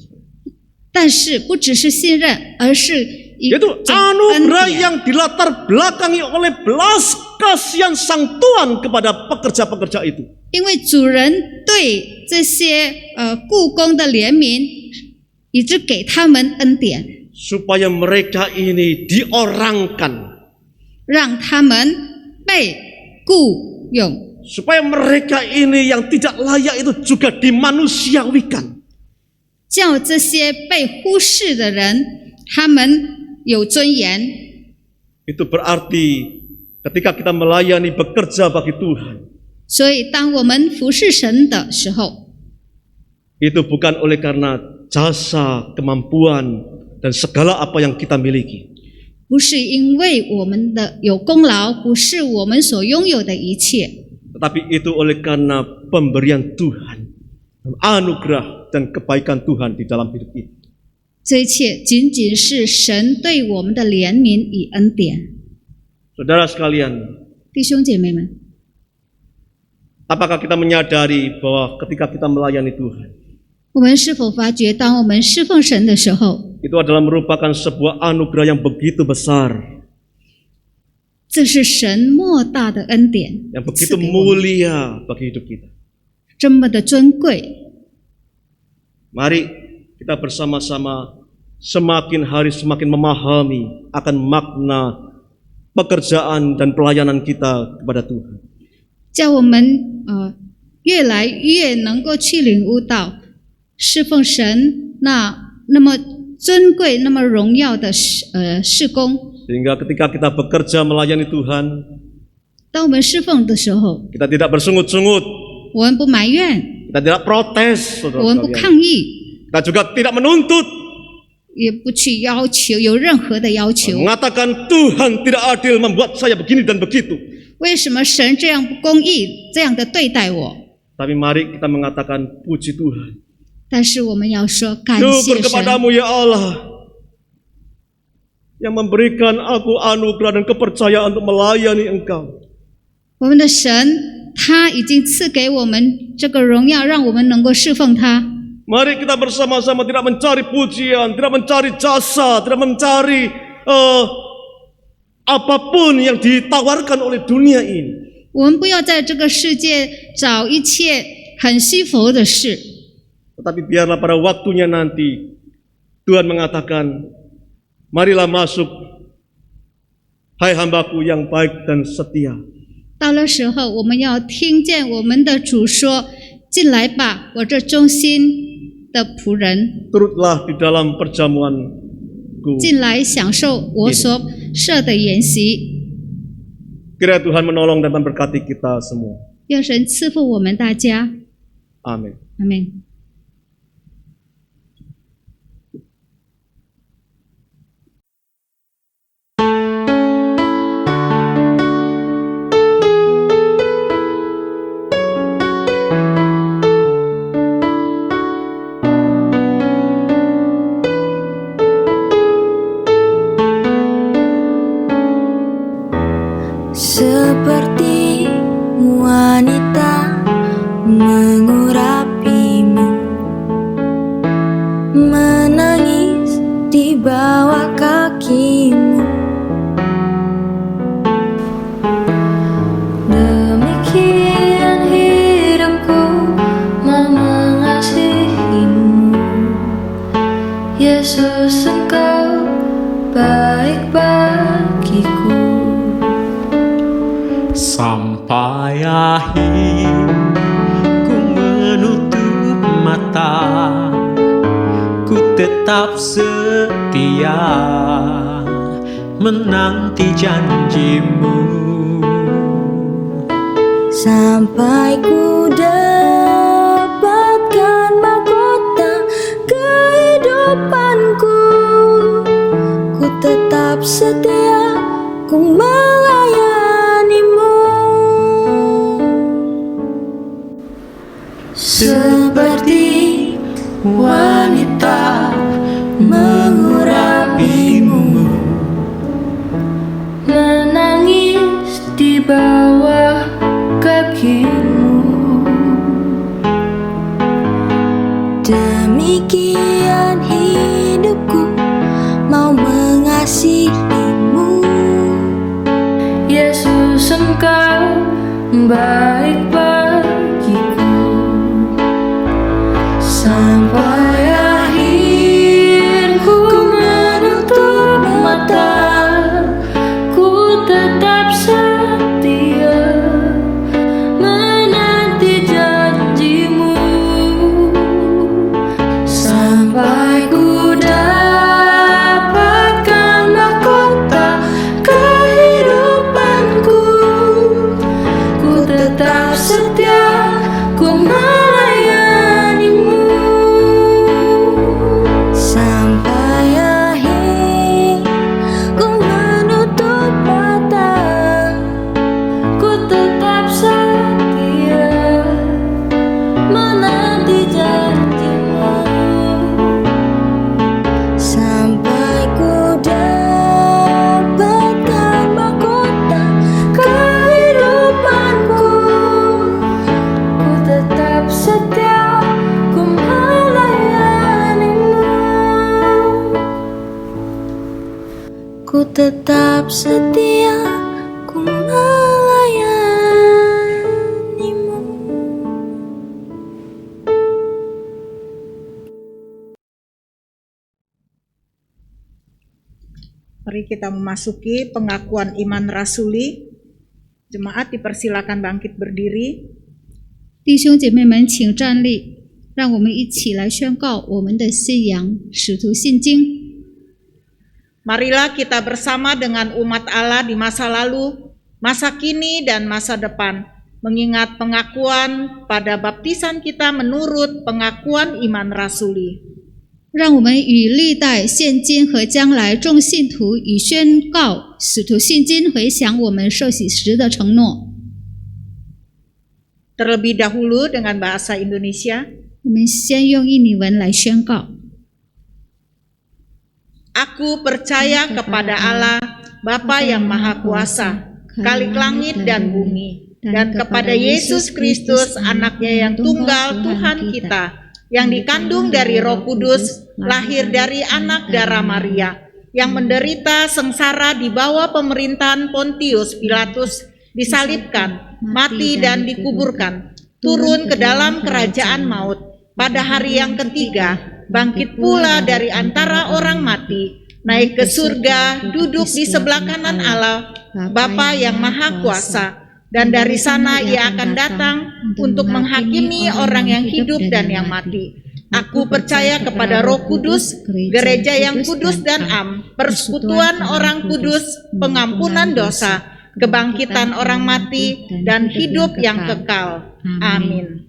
但是不只是信任，而是一 Yaitu 种恩 anugerah 典， yang dilatar belakangi oleh belas kasihan sang Tuhan kepada pekerja-pekerja itu. 因为主人对这些雇工的怜悯，以致给他们恩典， Supaya mereka ini diorangkan, 让他们被雇佣， supaya mereka ini yang tidak layak itu juga dimanusiawikan. 叫这些被忽视的人，他们有尊严。 Itu berarti ketika kita melayani bekerja bagi Tuhan, 所以，当我们服侍神的时候， itu bukan oleh karena jasa, kemampuan, dan segala apa yang kita miliki. 不是因为我们的有功劳，不是我们所拥有的一切， Tetapi itu oleh karena pemberian Tuhan, anugerah dan kebaikan Tuhan di dalam hidup kita. 这一切仅仅是神对我们的怜悯与恩典。 Saudara sekalian, 弟兄姐妹们， apakah kita menyadari bahwa ketika kita melayani Tuhan, 我们是否发觉，当我们侍奉神的时候， itu adalah merupakan sebuah anugerah yang begitu besar, 这是神莫大的恩典， yang begitu 赐给我们 mulia bagi hidup kita. 这么的尊贵。 Mari kita bersama-sama semakin hari semakin memahami akan makna pekerjaan dan pelayanan kita kepada Tuhan. 叫我们越来越能够去领悟到侍奉神那么尊贵、那么荣耀的事工。 Sehingga ketika kita bekerja melayani Tuhan, 当我们侍奉的时候， kita tidak bersungut-sungut, 我们不埋怨， kita tidak protes, 我们不 saudara-saudara. 抗议， Kita juga tidak menuntut, 也不去要求有任何的要求。 mengatakan Tuhan tidak adil membuat saya begini dan begitu. 为什么神这样不公义，这样的对待我？ Tapi mari kita mengatakan puji Tuhan. 但是我们要说感 Syukur 谢神， kepadamu ya Allah. yang memberikan aku anugerah dan kepercayaan untuk melayani Engkau. 我们的神他已经赐给我们这个荣耀，让我们能够侍奉他。 Mari kita bersama-sama tidak mencari pujian, tidak mencari jasa, tidak mencari apapun yang ditawarkan oleh dunia ini. 我们不要在这个世界找一切很虚浮的事， Tetapi biarlah pada waktunya nanti Tuhan mengatakan, marilah masuk, hai hambaku yang baik dan setia. 到了时候，我们要听见我们的主说：“进来吧，我这忠心的仆人， Turutlah di dalam perjamuanku. 进来享受我所设的筵席。” Kiranya Tuhan menolong dan memberkati kita semua. 愿神赐福我们大家， Amin. 阿门。 Seperti wanita mengurapimu, menangis di bawah kakimu. Demikian hidupku mau mengasihimu, Yesus, Engkau baik bagiku. Sampai akhir ku menutup mata, ku tetap setia menanti janjimu. Sampai ku dapatkan mahkota kehidupanku, ku tetap setia, ku melayanimu. Seperti wanita mengurapimu, menangis di bawah kakimu. Demikian hidupku mau mengasihimu, Yesus, Engkau baik bagiku. Sampai akhir ku menutup mata, ku tetap setia menanti janjimu. Sampai ku dapatkan mahkota kehidupanku, ku tetap setia, ku melayanimu. Sampai akhir ku menutup mata, ku tetap setia menanti janjimu. Sampai ku dapatkan mahkota kehidupanku, ku tetap setia, ku melayanimu. Ku tetap setia, ku melayanimu. Mari kita memasuki pengakuan iman rasuli. Jemaat dipersilakan bangkit berdiri. 弟兄姐妹们，请站立，让我们一起来宣告我们的信仰——使徒信经。 Marilah kita bersama dengan umat Allah di masa lalu, masa kini, dan masa depan, mengingat pengakuan pada baptisan kita menurut pengakuan iman rasuli. 让我们与历代、现今和将来众信徒以宣告使徒信经回想我们受洗时的承诺。 Terlebih dahulu dengan bahasa Indonesia. 我们先用印尼文来宣告。Aku percaya kepada Allah, Bapa yang Maha Kuasa, Khalik langit dan bumi, dan kepada Yesus Kristus, anaknya yang tunggal Tuhan kita, yang dikandung dari Roh Kudus, lahir dari anak darah Maria, yang menderita sengsara di bawah pemerintahan Pontius Pilatus, disalibkan, mati dan dikuburkan, turun ke dalam kerajaan maut, pada hari yang ketiga, bangkit pula dari antara orang mati, naik ke surga, duduk di sebelah kanan Allah, Bapa yang Maha Kuasa, dan dari sana Ia akan datang untuk menghakimi orang yang hidup dan yang mati. Aku percaya kepada Roh Kudus, gereja yang kudus dan am, persekutuan orang kudus, pengampunan dosa, kebangkitan orang mati, dan hidup yang kekal. Amin.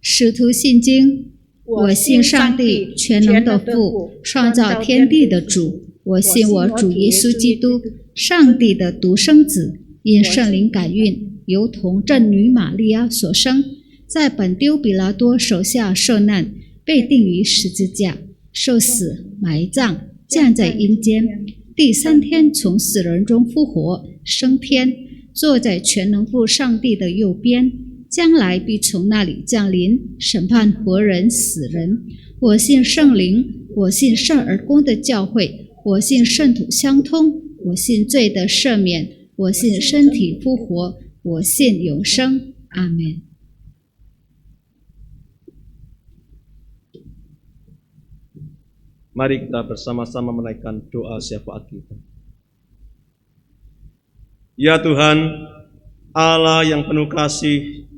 使徒信经，我信上帝全能的父，创造天地的主。我信我主耶稣基督，上帝的独生子，因圣灵感孕，由童贞女玛利亚所生，在本丢比拉多手下受难，被钉于十字架，受死，埋葬，降在阴间，第3天从死人中复活，升天，坐在全能父上帝的右边。将来必从那里降临，审判活人死人。我信圣灵，我信圣而公的教会，我信圣土相通，我信罪的赦免，我信身体复活，我信永生。阿门。 Mari kita bersama-sama menaikkan doa syafaat kita. Ya Tuhan, Allah yang penuh kasih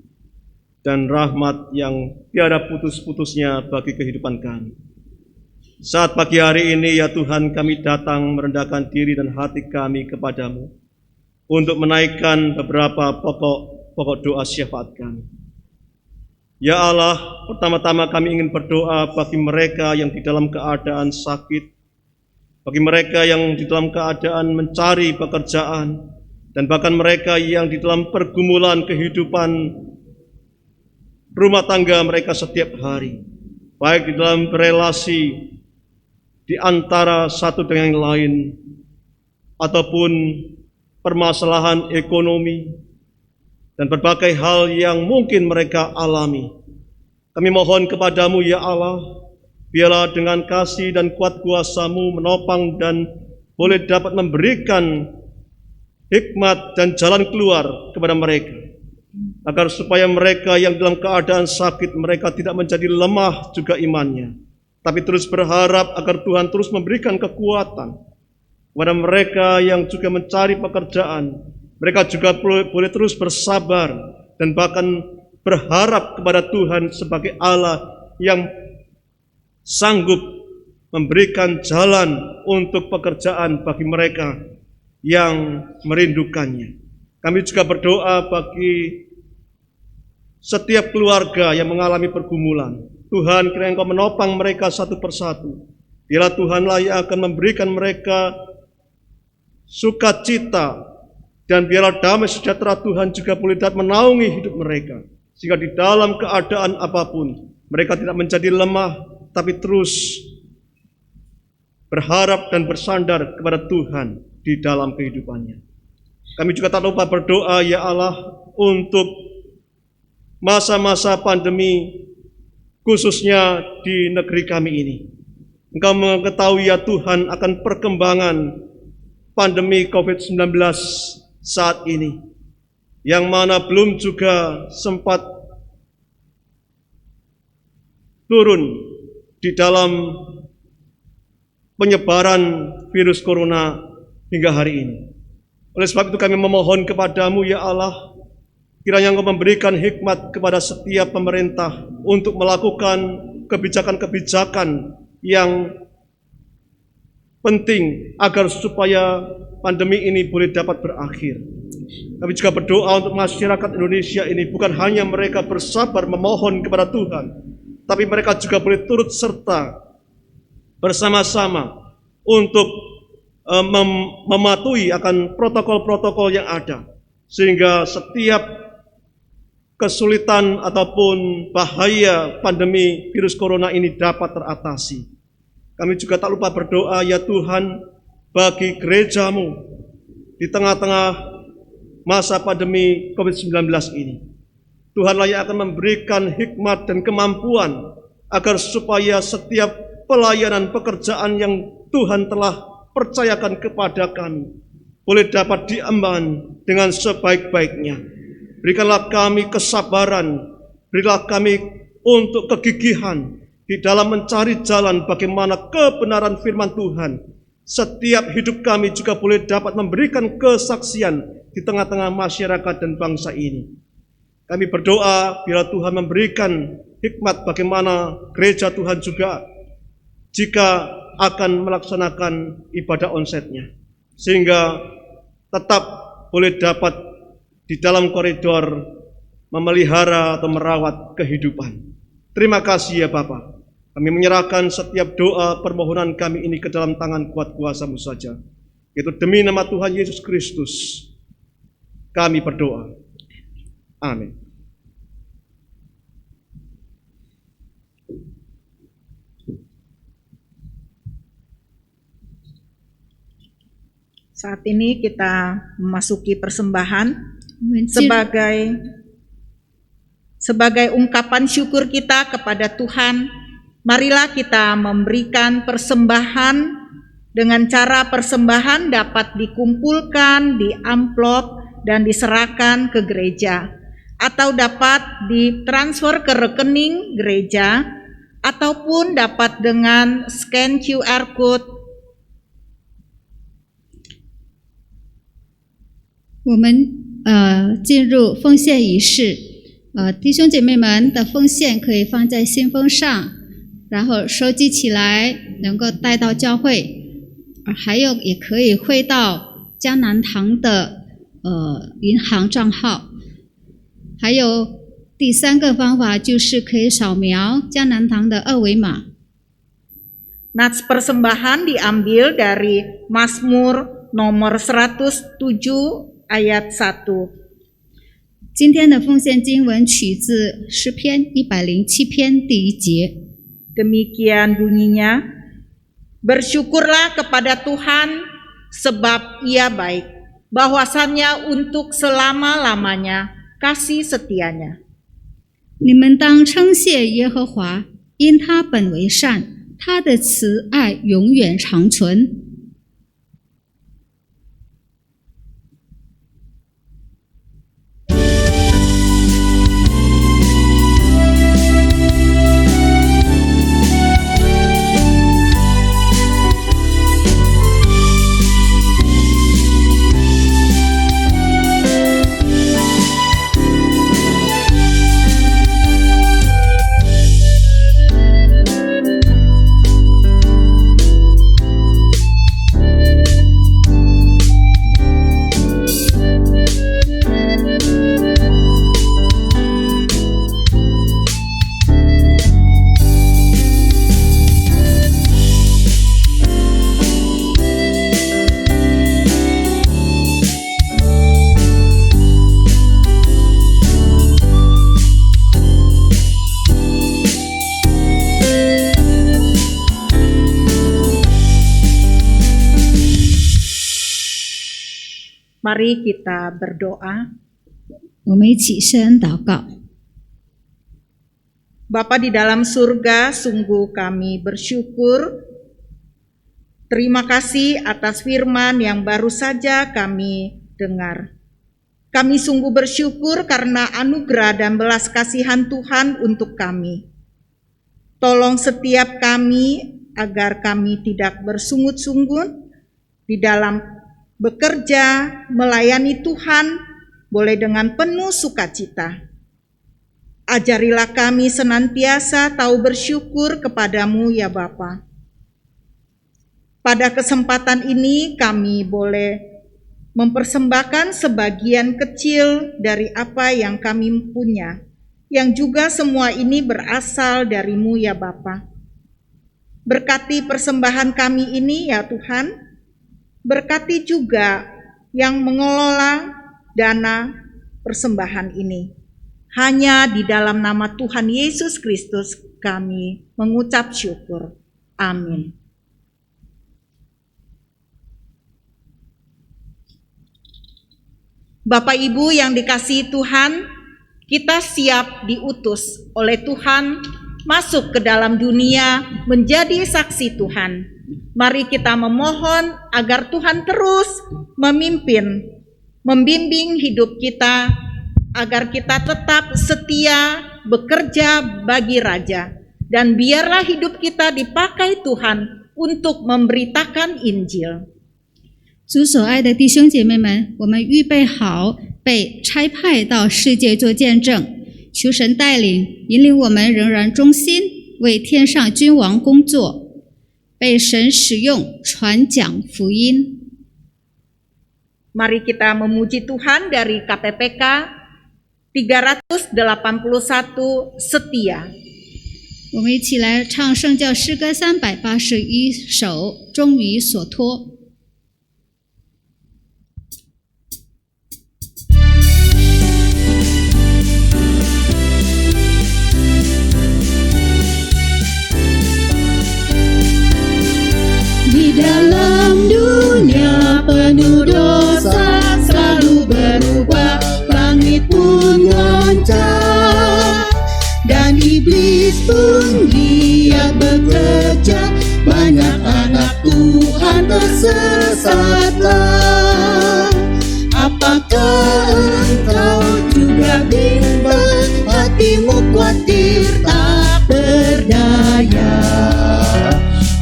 dan rahmat yang tiada putus-putusnya bagi kehidupan kami. Saat pagi hari ini ya Tuhan, kami datang merendahkan diri dan hati kami kepadamu untuk menaikkan beberapa pokok doa syafaat kami. Ya Allah, pertama-tama kami ingin berdoa bagi mereka yang di dalam keadaan sakit, bagi mereka yang di dalam keadaan mencari pekerjaan, dan bahkan mereka yang di dalam pergumulan kehidupan rumah tangga mereka setiap hari, baik di dalam relasi di antara satu dengan yang lain, ataupun permasalahan ekonomi, dan berbagai hal yang mungkin mereka alami. Kami mohon kepadamu ya Allah, biarlah dengan kasih dan kuat kuasa-Mu menopang dan boleh dapat memberikan hikmat dan jalan keluar kepada mereka, agar supaya mereka yang dalam keadaan sakit, mereka tidak menjadi lemah juga imannya, tapi terus berharap agar Tuhan terus memberikan kekuatan kepada mereka yang juga mencari pekerjaan. Mereka juga boleh terus bersabar dan bahkan berharap kepada Tuhan sebagai Allah yang sanggup memberikan jalan untuk pekerjaan bagi mereka yang merindukannya. Kami juga berdoa bagi setiap keluarga yang mengalami pergumulan. Tuhan, kiranya Engkau menopang mereka satu persatu. Biarlah Tuhanlah yang akan memberikan mereka sukacita, dan biarlah damai sejahtera Tuhan juga boleh dapat menaungi hidup mereka, sehingga di dalam keadaan apapun mereka tidak menjadi lemah, tapi terus berharap dan bersandar kepada Tuhan di dalam kehidupannya. Kami juga tak lupa berdoa ya Allah untuk masa-masa pandemi, khususnya di negeri kami ini. Engkau mengetahui ya Tuhan akan perkembangan pandemi COVID-19 saat ini, yang mana belum juga sempat turun di dalam penyebaran virus corona hingga hari ini. Oleh sebab itu kami memohon kepadamu ya Allah, kiranya Engkau memberikan hikmat kepada setiap pemerintah untuk melakukan kebijakan-kebijakan yang penting agar supaya pandemi ini boleh dapat berakhir. Kami juga berdoa untuk masyarakat Indonesia ini, bukan hanya mereka bersabar memohon kepada Tuhan, tapi mereka juga boleh turut serta bersama-sama untuk mematuhi akan protokol-protokol yang ada, sehingga setiap kesulitan ataupun bahaya pandemi virus corona ini dapat teratasi. Kami juga tak lupa berdoa ya Tuhan bagi gerejamu di tengah-tengah masa pandemi COVID-19 ini. Tuhanlah yang akan memberikan hikmat dan kemampuan agar supaya setiap pelayanan pekerjaan yang Tuhan telah percayakan kepada kami boleh dapat diemban dengan sebaik-baiknya. Berikanlah kami kesabaran, berilah kami untuk kegigihan di dalam mencari jalan bagaimana kebenaran firman Tuhan. Setiap hidup kami juga boleh dapat memberikan kesaksian di tengah-tengah masyarakat dan bangsa ini. Kami berdoa biar Tuhan memberikan hikmat bagaimana gereja Tuhan juga jika akan melaksanakan ibadah onsite-nya, sehingga tetap boleh dapat di dalam koridor memelihara atau merawat kehidupan. Terima kasih ya Bapa. Kami menyerahkan setiap doa permohonan kami ini ke dalam tangan kuat kuasa-Mu saja. Itu demi nama Tuhan Yesus Kristus kami berdoa. Amin. Saat ini kita memasuki persembahan 我们进入 sebagai ungkapan syukur kita kepada Tuhan. Marilah kita memberikan persembahan dengan cara persembahan dapat dikumpulkan di amplop dan diserahkan ke gereja, atau dapat ditransfer ke rekening gereja, ataupun dapat dengan scan QR code. 我们进入奉献仪式，弟兄姐妹们的奉献可以放在信封上，然后收集起来，能够带到教会，还有也可以汇到江南堂的银行账号，还有第三个方法就是可以扫描江南堂的二维码。 Nats persembahan diambil dari Mazmur nomor 107 ayat 1. 今天的奉献经文取自诗篇107篇第1节。 Demikian bunyinya, bersyukurlah kepada Tuhan sebab Ia baik, bahwasannya untuk selama-lamanya kasih setianya. 你们当称谢耶和华，因他本为善，他的慈爱永远长存。 Mari kita berdoa. 我们一起先祷告。 Bapa di dalam surga, sungguh kami bersyukur. Terima kasih atas firman yang baru saja kami dengar. Kami sungguh bersyukur karena anugerah dan belas kasihan Tuhan untuk kami. Tolong setiap kami agar kami tidak bersungut-sungut di dalam bekerja, melayani Tuhan, boleh dengan penuh sukacita. Ajarilah kami senantiasa tahu bersyukur kepadamu ya Bapa. Pada kesempatan ini kami boleh mempersembahkan sebagian kecil dari apa yang kami punya, yang juga semua ini berasal darimu ya Bapa. Berkati persembahan kami ini ya Tuhan. Berkati juga yang mengelola dana persembahan ini. Hanya di dalam nama Tuhan Yesus Kristus kami mengucap syukur. Amin. Bapak Ibu yang dikasihi Tuhan, kita siap diutus oleh Tuhan masuk ke dalam dunia menjadi saksi Tuhan. Mari kita memohon agar Tuhan terus membimbing hidup kita, agar kita tetap setia bekerja bagi Raja. Dan biarlah hidup kita dipakai Tuhan untuk memberitakan Injil. 主所爱的弟兄姐妹们，我们预备好被差派到世界做见证，求神带领引领我们，仍然忠心为天上君王工作，被神使用传讲福音。 Mari kita memuji Tuhan dari KPPK 381 setia. 我们一起来唱圣教诗歌381首，终于所托。 Di dalam dunia penuh dosa selalu berubah, langit pun goncang dan iblis pun giat bekerja, banyak anak Tuhan tersesatlah. Apakah engkau juga bimbang, hatimu khawatir tak berdaya?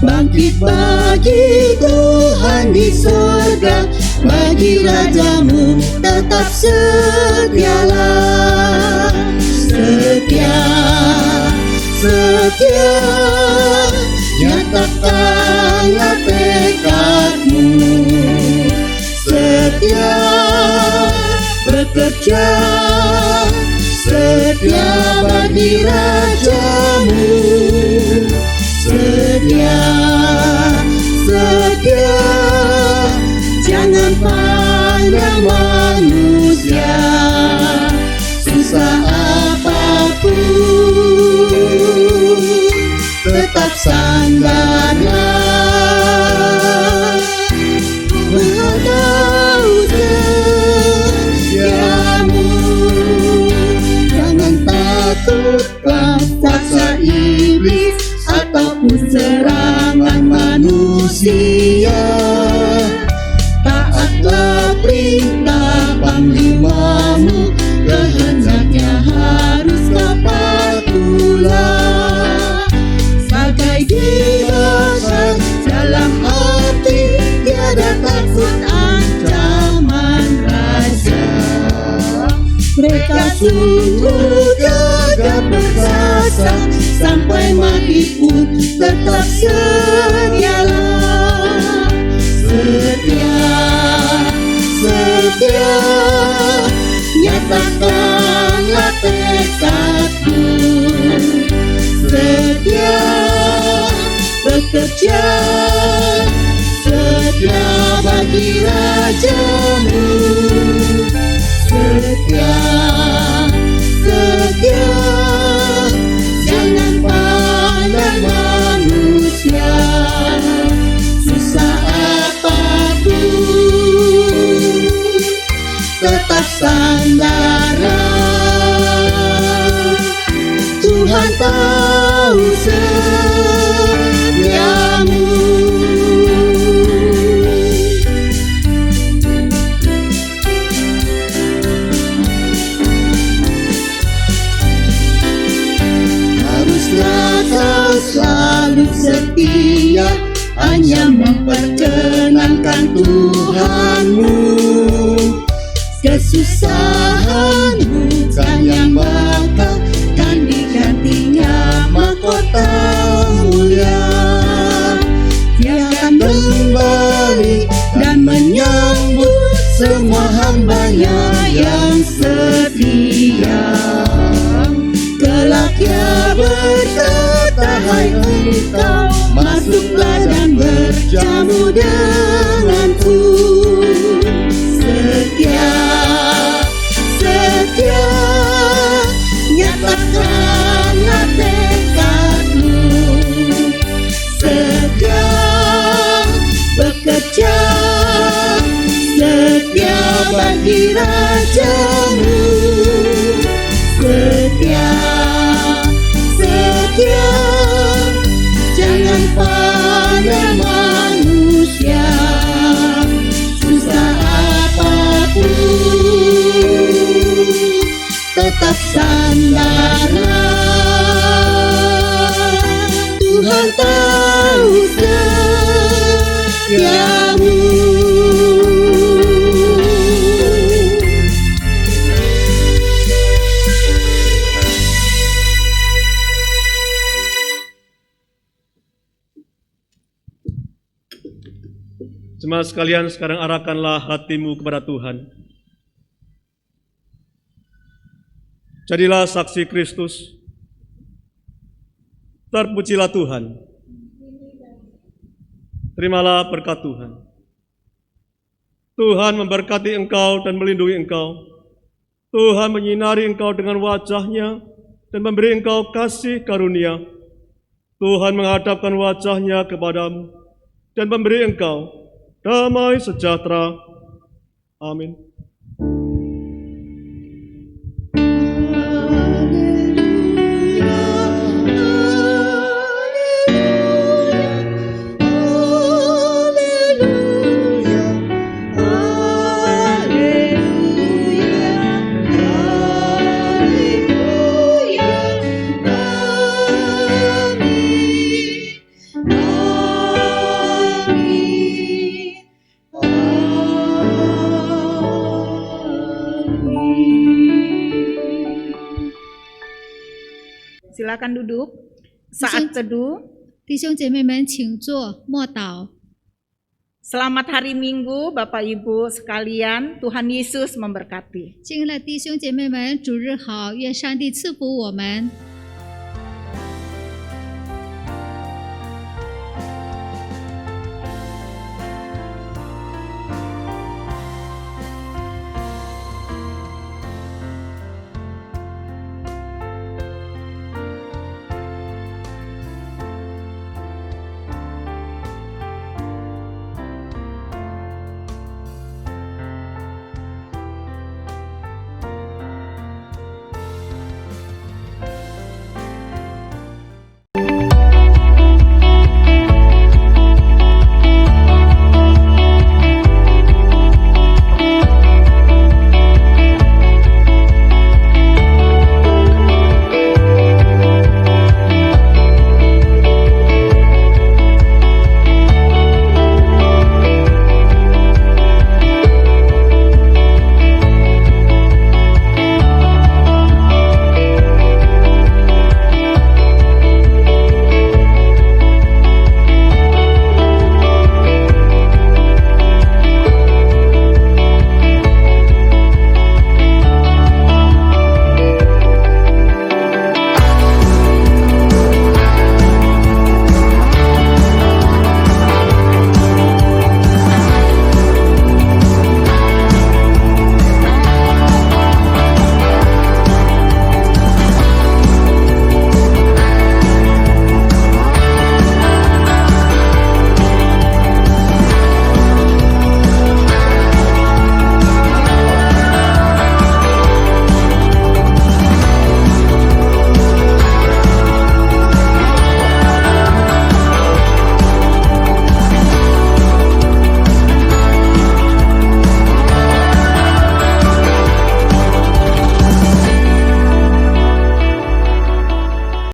Bangkit bagi Tuhan di surga, bagi Rajamu tetap setialah. Setia, setia, nyatakanlah tekadmu. Setia, bekerja, setia bagi Rajamu. Setia, setia, jangan pandang manusia, susah apapun, tetap sandarlah. Menghadap setiamu, jangan takutlah kuasa iblis ataupun serangan manusia. Taatlah perintah panglimamu, kehendaknya harus dapat pula. Bagai dibasar dalam hati, tiada takut ancaman raja. Mereka sungguh gagah perkasa, sampai mati pun tetap setialah. Setia, setia, nyatakanlah tekadmu. Setia, bekerja, setia bagi Rajamu. Setia, setia, jangan pandang manusia, susah apapun, tetap sandarlah. Tuhan tahu setiamu. Selalu setia, hanya memperkenankan Tuhanmu. Kesusahan bukan yang bakal, kan digantinya mahkota mulia. Dia akan kembali dan menyambut semua hamba-Nya yang setia. Kelak Ia berkata, hai engkau, masuklah dan berjamu denganku. Setia, setia, nyatakanlah tekadmu. Setia, bekerja, setia bagi rajamu. Setia, setia, jangan pada manusia, susah apapun, tetap sandarlah. Tuhan tahu setiamu. Jemaat sekalian, sekarang arahkanlah hatimu kepada Tuhan. Jadilah saksi Kristus. Terpujilah Tuhan. Terimalah berkat Tuhan. Tuhan memberkati engkau dan melindungi engkau. Tuhan menyinari engkau dengan wajah-Nya dan memberi engkau kasih karunia. Tuhan menghadapkan wajah-Nya kepadamu dan memberi engkau damai sejahtera. Amin. Silakan duduk. Saat teduh. 弟兄姐妹们，请坐，默祷。 Selamat hari Minggu, Bapak Ibu sekalian. Tuhan Yesus memberkati. 亲爱的弟兄姐妹们，主日好，愿上帝赐福我们。